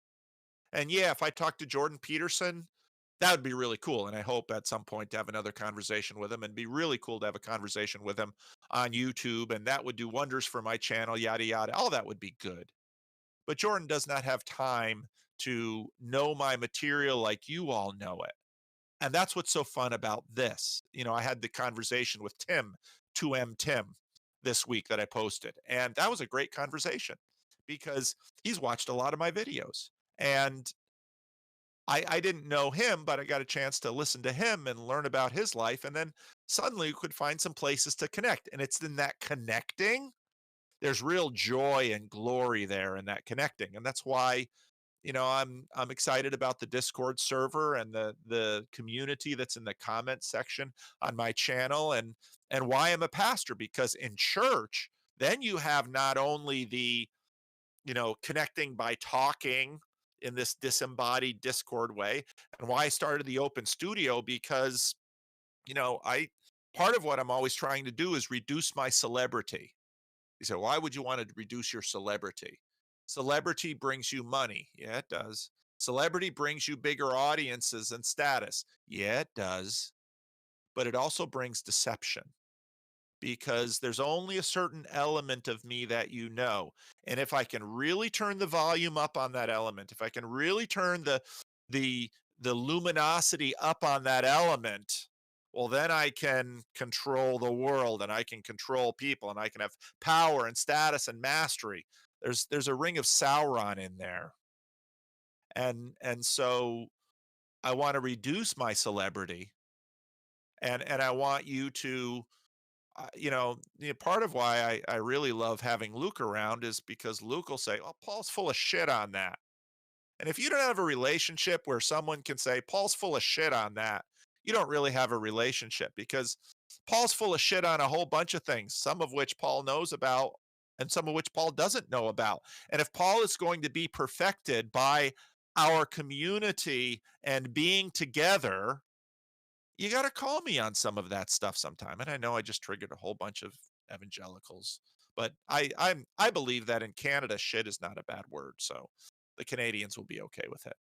And yeah, if I talk to Jordan Peterson, that would be really cool. And I hope at some point to have another conversation with him, and be really cool to have a conversation with him on YouTube. And that would do wonders for my channel, yada, yada. All that would be good. But Jordan does not have time to know my material like you all know it. And that's what's so fun about this. I had the conversation with Tim, 2M Tim, this week that I posted. And that was a great conversation because he's watched a lot of my videos. And I didn't know him, but I got a chance to listen to him and learn about his life. And then suddenly we could find some places to connect. And it's in that connecting, there's real joy and glory there in that connecting. And that's why, I'm excited about the Discord server and the community that's in the comment section on my channel, and why I'm a pastor, because in church, then you have not only the, connecting by talking in this disembodied Discord way, and why I started the open studio, because, I part of what I'm always trying to do is reduce my celebrity. You say, why would you want to reduce your celebrity? Celebrity brings you money. Yeah, it does. Celebrity brings you bigger audiences and status. Yeah, it does. But it also brings deception, because there's only a certain element of me that you know. And if I can really turn the volume up on that element, if I can really turn the the luminosity up on that element, well, then I can control the world, and I can control people, and I can have power and status and mastery. There's a ring of Sauron in there. And so I want to reduce my celebrity, and I want you to part of why I really love having Luke around is because Luke will say, "Oh, Paul's full of shit on that." And if you don't have a relationship where someone can say, "Paul's full of shit on that," you don't really have a relationship, because Paul's full of shit on a whole bunch of things, some of which Paul knows about and some of which Paul doesn't know about. And if Paul is going to be perfected by our community and being together, you got to call me on some of that stuff sometime. And I know I just triggered a whole bunch of evangelicals, but I believe that in Canada, shit is not a bad word, so the Canadians will be okay with it.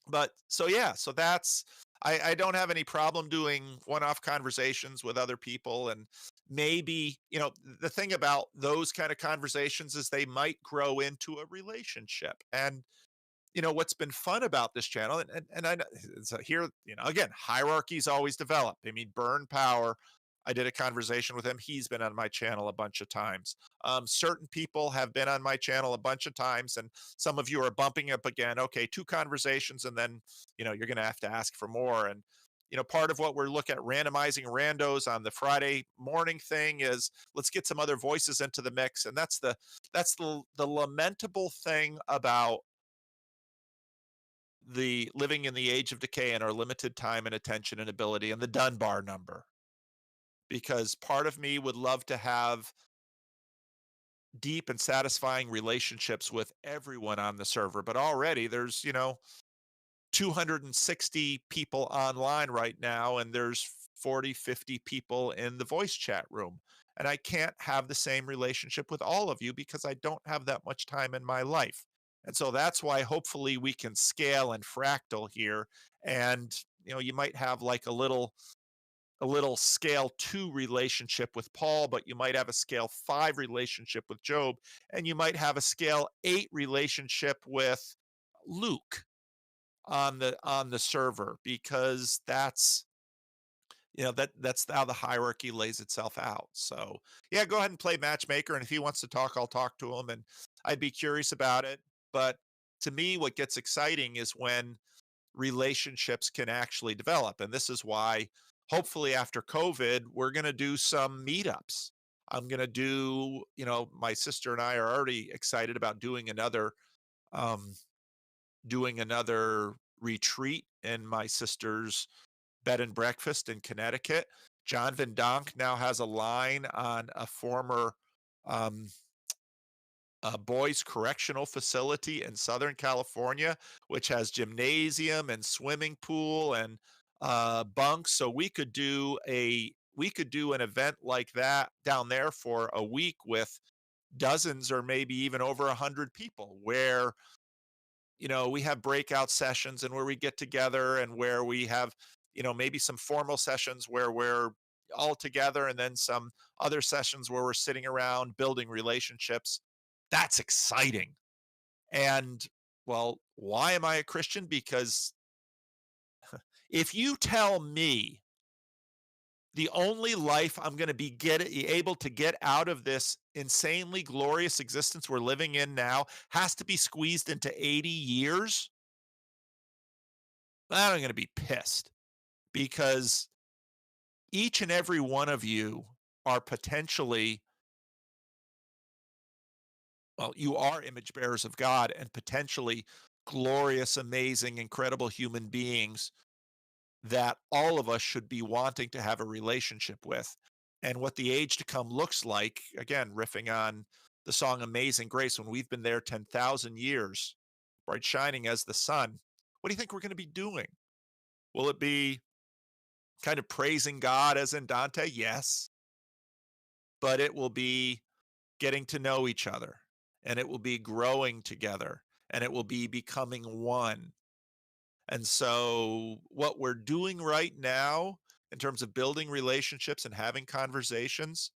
But so yeah, so that's I don't have any problem doing one-off conversations with other people. And maybe, the thing about those kind of conversations is they might grow into a relationship. And what's been fun about this channel, and I know, so here, again, hierarchies always develop. I mean, Burn Power, I did a conversation with him. He's been on my channel a bunch of times. Certain people have been on my channel a bunch of times, and some of you are bumping up again. Okay, 2 conversations, and then, you're going to have to ask for more. And, part of what we're looking at randomizing randos on the Friday morning thing is, let's get some other voices into the mix. And that's the lamentable thing about the living in the age of decay and our limited time and attention and ability, and the Dunbar number. Because part of me would love to have deep and satisfying relationships with everyone on the server, but already there's 260 people online right now, and there's 40-50 people in the voice chat room, and I can't have the same relationship with all of you because I don't have that much time in my life. And so that's why hopefully we can scale and fractal here. And you might have like a little scale 2 relationship with Paul, but you might have a scale 5 relationship with Job, and you might have a scale 8 relationship with Luke on the server, because that's that's how the hierarchy lays itself out. So yeah, go ahead and play matchmaker, and if he wants to talk, I'll talk to him, and I'd be curious about it. But to me, what gets exciting is when relationships can actually develop. And this is why hopefully after COVID, we're going to do some meetups. I'm going to do, my sister and I are already excited about um, doing another retreat in my sister's bed and breakfast in Connecticut. John Van Donk now has a line on a former um, boys correctional facility in Southern California, which has gymnasium and swimming pool and bunks. So we could do a we could do an event like that down there for a week with dozens or maybe even over 100 people, where we have breakout sessions and where we get together, and where we have maybe some formal sessions where we're all together, and then some other sessions where we're sitting around building relationships. That's exciting. And, well, why am I a Christian? Because if you tell me the only life I'm going to be able to get out of this insanely glorious existence we're living in now has to be squeezed into 80 years, I'm going to be pissed, because each and every one of you are potentially, well, you are image bearers of God and potentially glorious, amazing, incredible human beings that all of us should be wanting to have a relationship with. And what the age to come looks like, again, riffing on the song Amazing Grace, when we've been there 10,000 years, bright shining as the sun, what do you think we're going to be doing? Will it be kind of praising God as in Dante? Yes. But it will be getting to know each other, and it will be growing together, and it will be becoming one. And so, what we're doing right now in terms of building relationships and having conversations,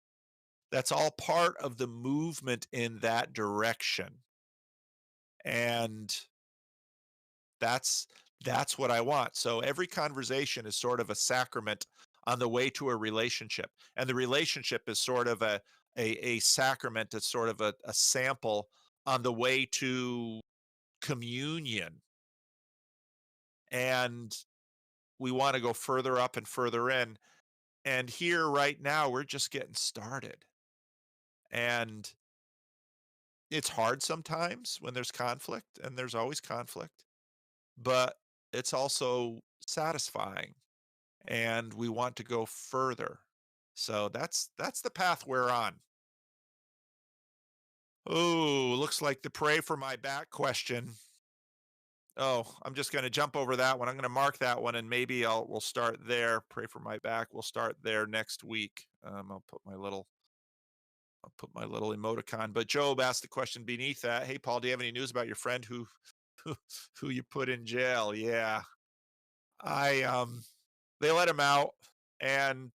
that's all part of the movement in that direction. And that's what I want. So every conversation is sort of a sacrament on the way to a relationship. And the relationship is sort of a sacrament, it's sort of a sample on the way to communion. And we want to go further up and further in. And here right now, we're just getting started. And it's hard sometimes when there's conflict, and there's always conflict, but it's also satisfying, and we want to go further. So that's the path we're on. Oh, looks like the pray for my back question. Oh, I'm just going to jump over that one. I'm going to mark that one, and maybe we'll start there. Pray for my back. We'll start there next week. I'll put my little emoticon. But Job asked the question beneath that. Hey, Paul, do you have any news about your friend who you put in jail? Yeah, they let him out, and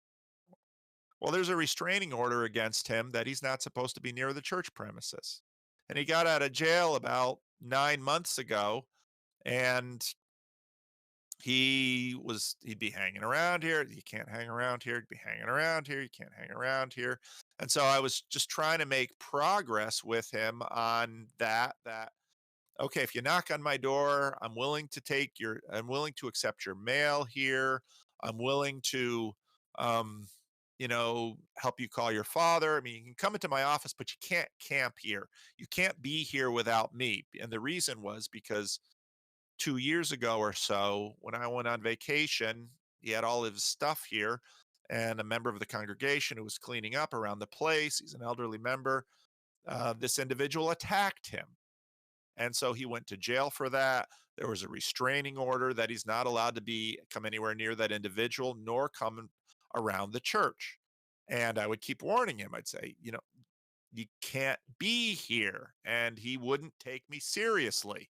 well, there's a restraining order against him that he's not supposed to be near the church premises. And he got out of jail about 9 months ago, and he'd be hanging around here. You can't hang around here. He'd be hanging around here. You can't hang around here. And so I was just trying to make progress with him on that, okay, if you knock on my door, I'm willing to accept your mail here. I'm willing to, help you call your father. I mean, you can come into my office, but you can't camp here. You can't be here without me. And the reason was because 2 years ago or so, when I went on vacation, he had all of his stuff here, and a member of the congregation who was cleaning up around the place, he's an elderly member, this individual attacked him. And so he went to jail for that. There was a restraining order that he's not allowed to come anywhere near that individual, nor come around the church. And I would keep warning him. I'd say, you can't be here. And he wouldn't take me seriously.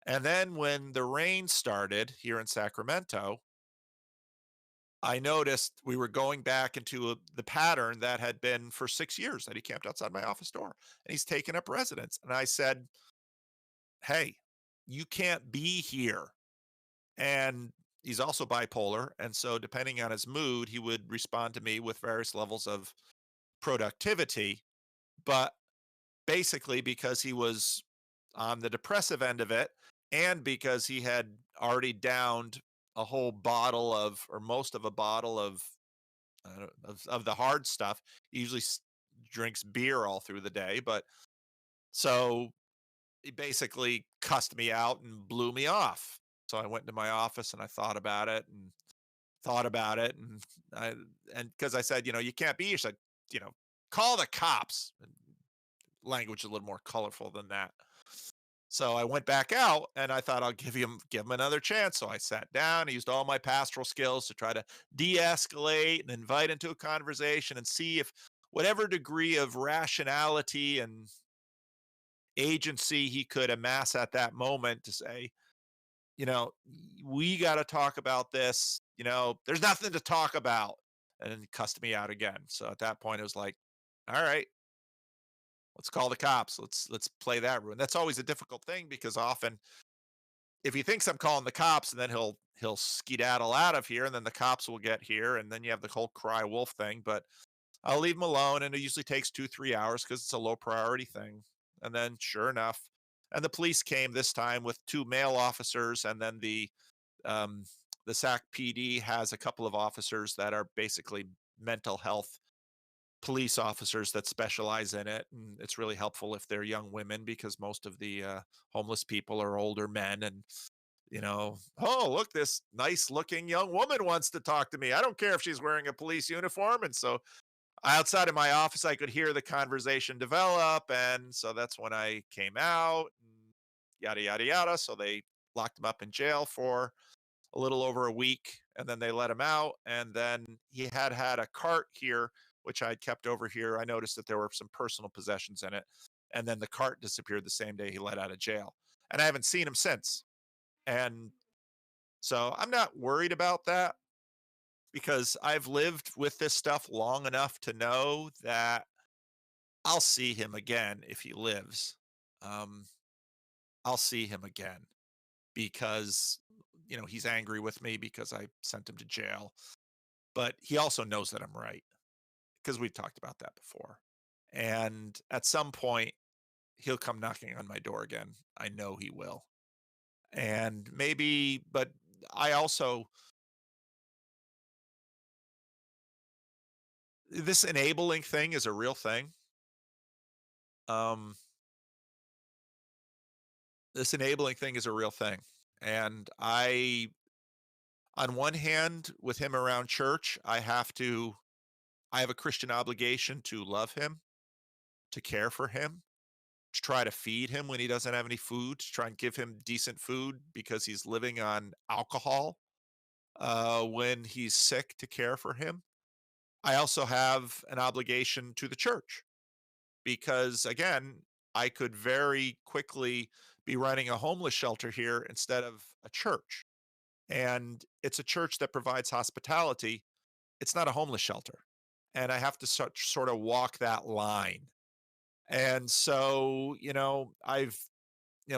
And then when the rain started here in Sacramento, I noticed we were going back into the pattern that had been for 6 years, that he camped outside my office door, and he's taken up residence. And I said, hey, you can't be here. And he's also bipolar. And so, depending on his mood, he would respond to me with various levels of productivity. But basically, because he was on the depressive end of it, and because he had already downed a whole bottle or most of a bottle of the hard stuff, he usually drinks beer all through the day. But so he basically cussed me out and blew me off. So I went into my office and I thought about it, and because I said, you can't be here. She said, call the cops. And language a little more colorful than that. So I went back out and I thought I'll give him another chance. So I sat down, I used all my pastoral skills to try to de-escalate and invite into a conversation and see if whatever degree of rationality and agency he could amass at that moment to say, we got to talk about this. There's nothing to talk about. And then he cussed me out again. So at that point, it was like, all right, let's call the cops. Let's play that route. And that's always a difficult thing because often if he thinks I'm calling the cops and then he'll skedaddle out of here and then the cops will get here and then you have the whole cry wolf thing. But I'll leave him alone and it usually takes 2-3 hours because it's a low priority thing. And then sure enough, and the police came this time with 2 male officers and then um, the SAC PD has a couple of officers that are basically mental health police officers that specialize in it. And it's really helpful if they're young women because most of the homeless people are older men. And, oh, look, this nice looking young woman wants to talk to me. I don't care if she's wearing a police uniform. And so outside of my office, I could hear the conversation develop. And so that's when I came out, and yada, yada, yada. So they locked him up in jail for a little over a week and then they let him out. And then he had a cart here, which I'd kept over here. I noticed that there were some personal possessions in it. And then the cart disappeared the same day he let out of jail. And I haven't seen him since. And so I'm not worried about that because I've lived with this stuff long enough to know that I'll see him again if he lives. I'll see him again because he's angry with me because I sent him to jail. But he also knows that I'm right because we've talked about that before. And at some point, he'll come knocking on my door again. I know he will. And maybe, but I also, this enabling thing is a real thing. This enabling thing is a real thing. And on one hand, with him around church, I have a Christian obligation to love him, to care for him, to try to feed him when he doesn't have any food, to try and give him decent food because he's living on alcohol, when he's sick, to care for him. I also have an obligation to the church because, again, I could very quickly be running a homeless shelter here instead of a church. And it's a church that provides hospitality. It's not a homeless shelter. And I have to sort of walk that line. And so, I've,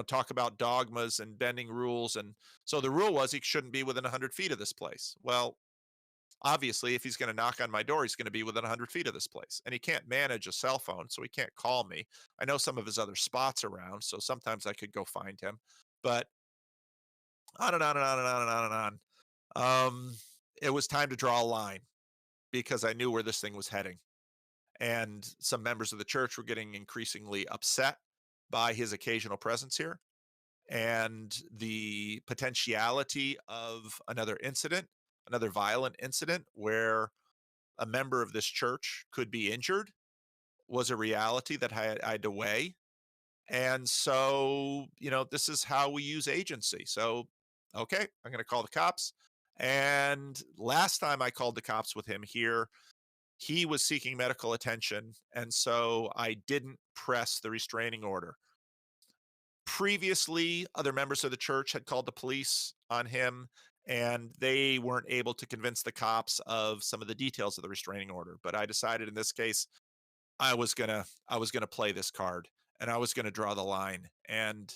talk about dogmas and bending rules. And so the rule was he shouldn't be within 100 feet of this place. Well, obviously, if he's going to knock on my door, he's going to be within 100 feet of this place. And he can't manage a cell phone, so he can't call me. I know some of his other spots around, so sometimes I could go find him. But on and on and on and on and on and on. It was time to draw a line because I knew where this thing was heading. And some members of the church were getting increasingly upset by his occasional presence here and the potentiality of another incident, another violent incident where a member of this church could be injured was a reality that I had to weigh. And so, this is how we use agency. So, okay, I'm going to call the cops. And last time I called the cops with him here, he was seeking medical attention. And so I didn't press the restraining order. Previously, other members of the church had called the police on him and they weren't able to convince the cops of some of the details of the restraining order. But I decided in this case, I was gonna play this card and I was gonna draw the line. And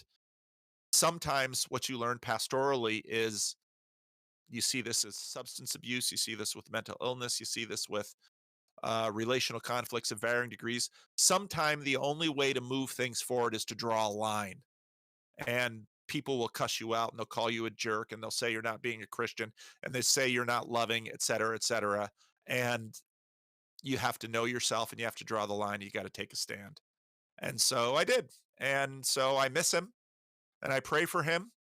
sometimes what you learn pastorally is you see this as substance abuse, you see this with mental illness, you see this with relational conflicts of varying degrees. Sometimes the only way to move things forward is to draw a line. And people will cuss you out and they'll call you a jerk and they'll say you're not being a Christian and they say you're not loving, et cetera, et cetera. And you have to know yourself and you have to draw the line. You got to take a stand. And so I did. And so I miss him and I pray for him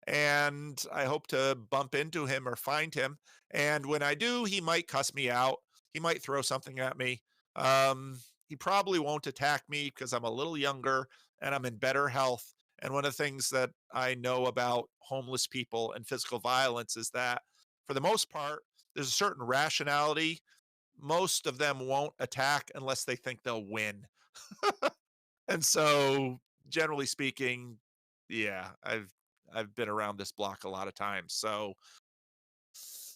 and I hope to bump into him or find him. And when I do, he might cuss me out. He might throw something at me. He probably won't attack me because I'm a little younger and I'm in better health And one of the things that I know about homeless people and physical violence is that, for the most part, there's a certain rationality. Most of them won't attack unless they think they'll win. And so, generally speaking, yeah, I've been around this block a lot of times. So,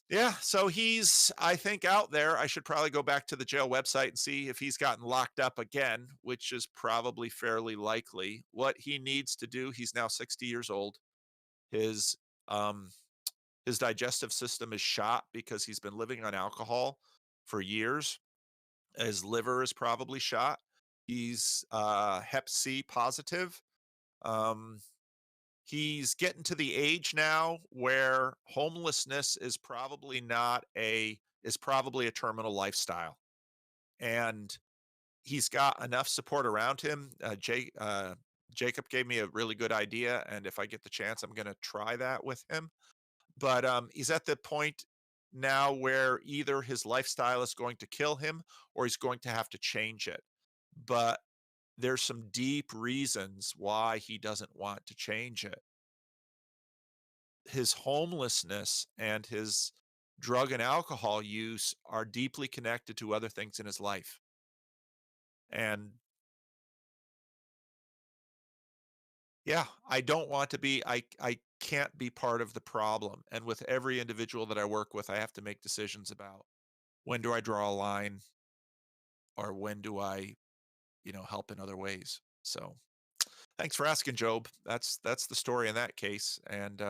yeah, so he's, I think, out there. I should probably go back to the jail website and see if he's gotten locked up again, which is probably fairly likely. What he needs to do, he's now 60 years old. His um his digestive system is shot because he's been living on alcohol for years. His liver is probably shot. He's hep C positive. Um he's getting to the age now where homelessness is probably a terminal lifestyle, and he's got enough support around him. Jacob gave me a really good idea, and if I get the chance, I'm going to try that with him. But he's at the point now where either his lifestyle is going to kill him or he's going to have to change it. But there's some deep reasons why he doesn't want to change it. His homelessness and his drug and alcohol use are deeply connected to other things in his life. And yeah, I don't want to be, I can't be part of the problem. And with every individual that I work with, I have to make decisions about, when do I draw a line, or when do I, help in other ways. So thanks for asking, Job. That's the story in that case. And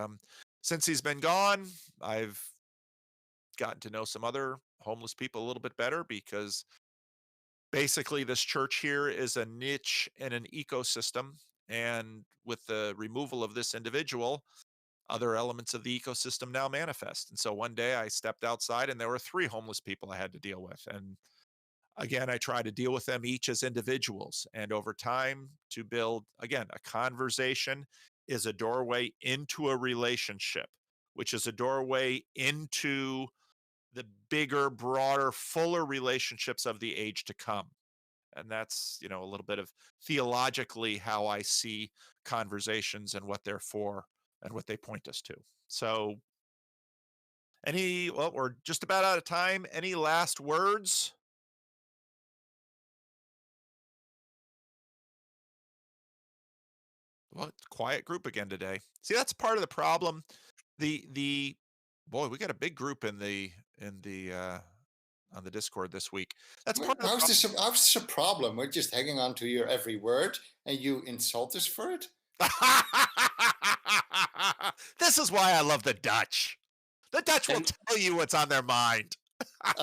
since he's been gone, I've gotten to know some other homeless people a little bit better, because basically this church here is a niche in an ecosystem. And with the removal of this individual, other elements of the ecosystem now manifest. And so one day I stepped outside and there were 3 homeless people I had to deal with. And again, I try to deal with them each as individuals. And over time, to build, again, a conversation is a doorway into a relationship, which is a doorway into the bigger, broader, fuller relationships of the age to come. And that's, a little bit of theologically how I see conversations and what they're for and what they point us to. So, well, we're just about out of time. Any last words? Well, it's a quiet group again today. See, that's part of the problem. The boy, we got a big group in the on the Discord this week. That's part of the How's this a problem? We're just hanging on to your every word, and you insult us for it. This is why I love the Dutch. The Dutch will tell you what's on their mind.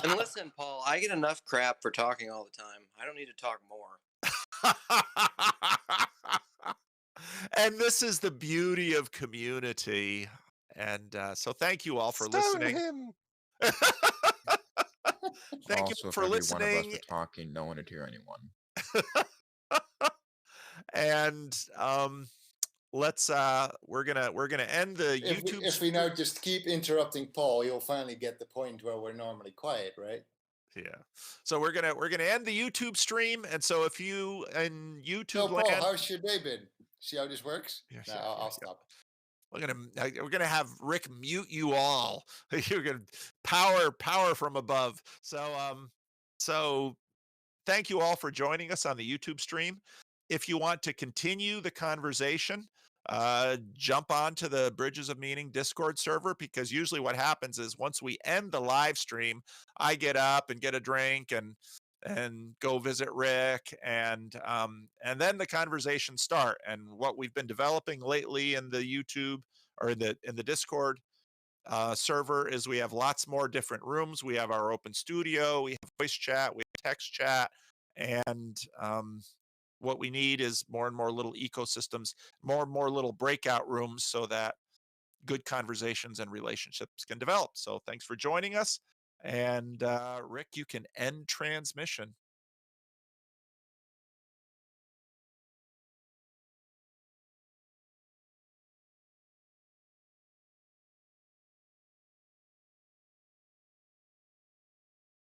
And listen, Paul, I get enough crap for talking all the time. I don't need to talk more. And this is the beauty of community. And so thank you all for listening. Him. Thank you Also, for if every listening. one of us were talking, no one would hear anyone. And we're gonna end the YouTube. If we now just keep interrupting Paul, you'll finally get the point where we're normally quiet, right? Yeah. So we're gonna end the YouTube stream. And so if you in YouTube Paul, land, how's your day been? See how this works? Yeah, No, sure, I'll yeah. stop. We're gonna have Rick mute you all. You're gonna power from above. So thank you all for joining us on the YouTube stream. If you want to continue the conversation, jump onto the Bridges of Meaning Discord server, because usually what happens is once we end the live stream, I get up and get a drink and go visit Rick, and then the conversations start. And what we've been developing lately in the YouTube, or in the Discord server, is we have lots more different rooms. We have our open studio, we have voice chat, we have text chat, and what we need is more and more little ecosystems, more and more little breakout rooms, so that good conversations and relationships can develop. So thanks for joining us. And Rick, you can end transmission.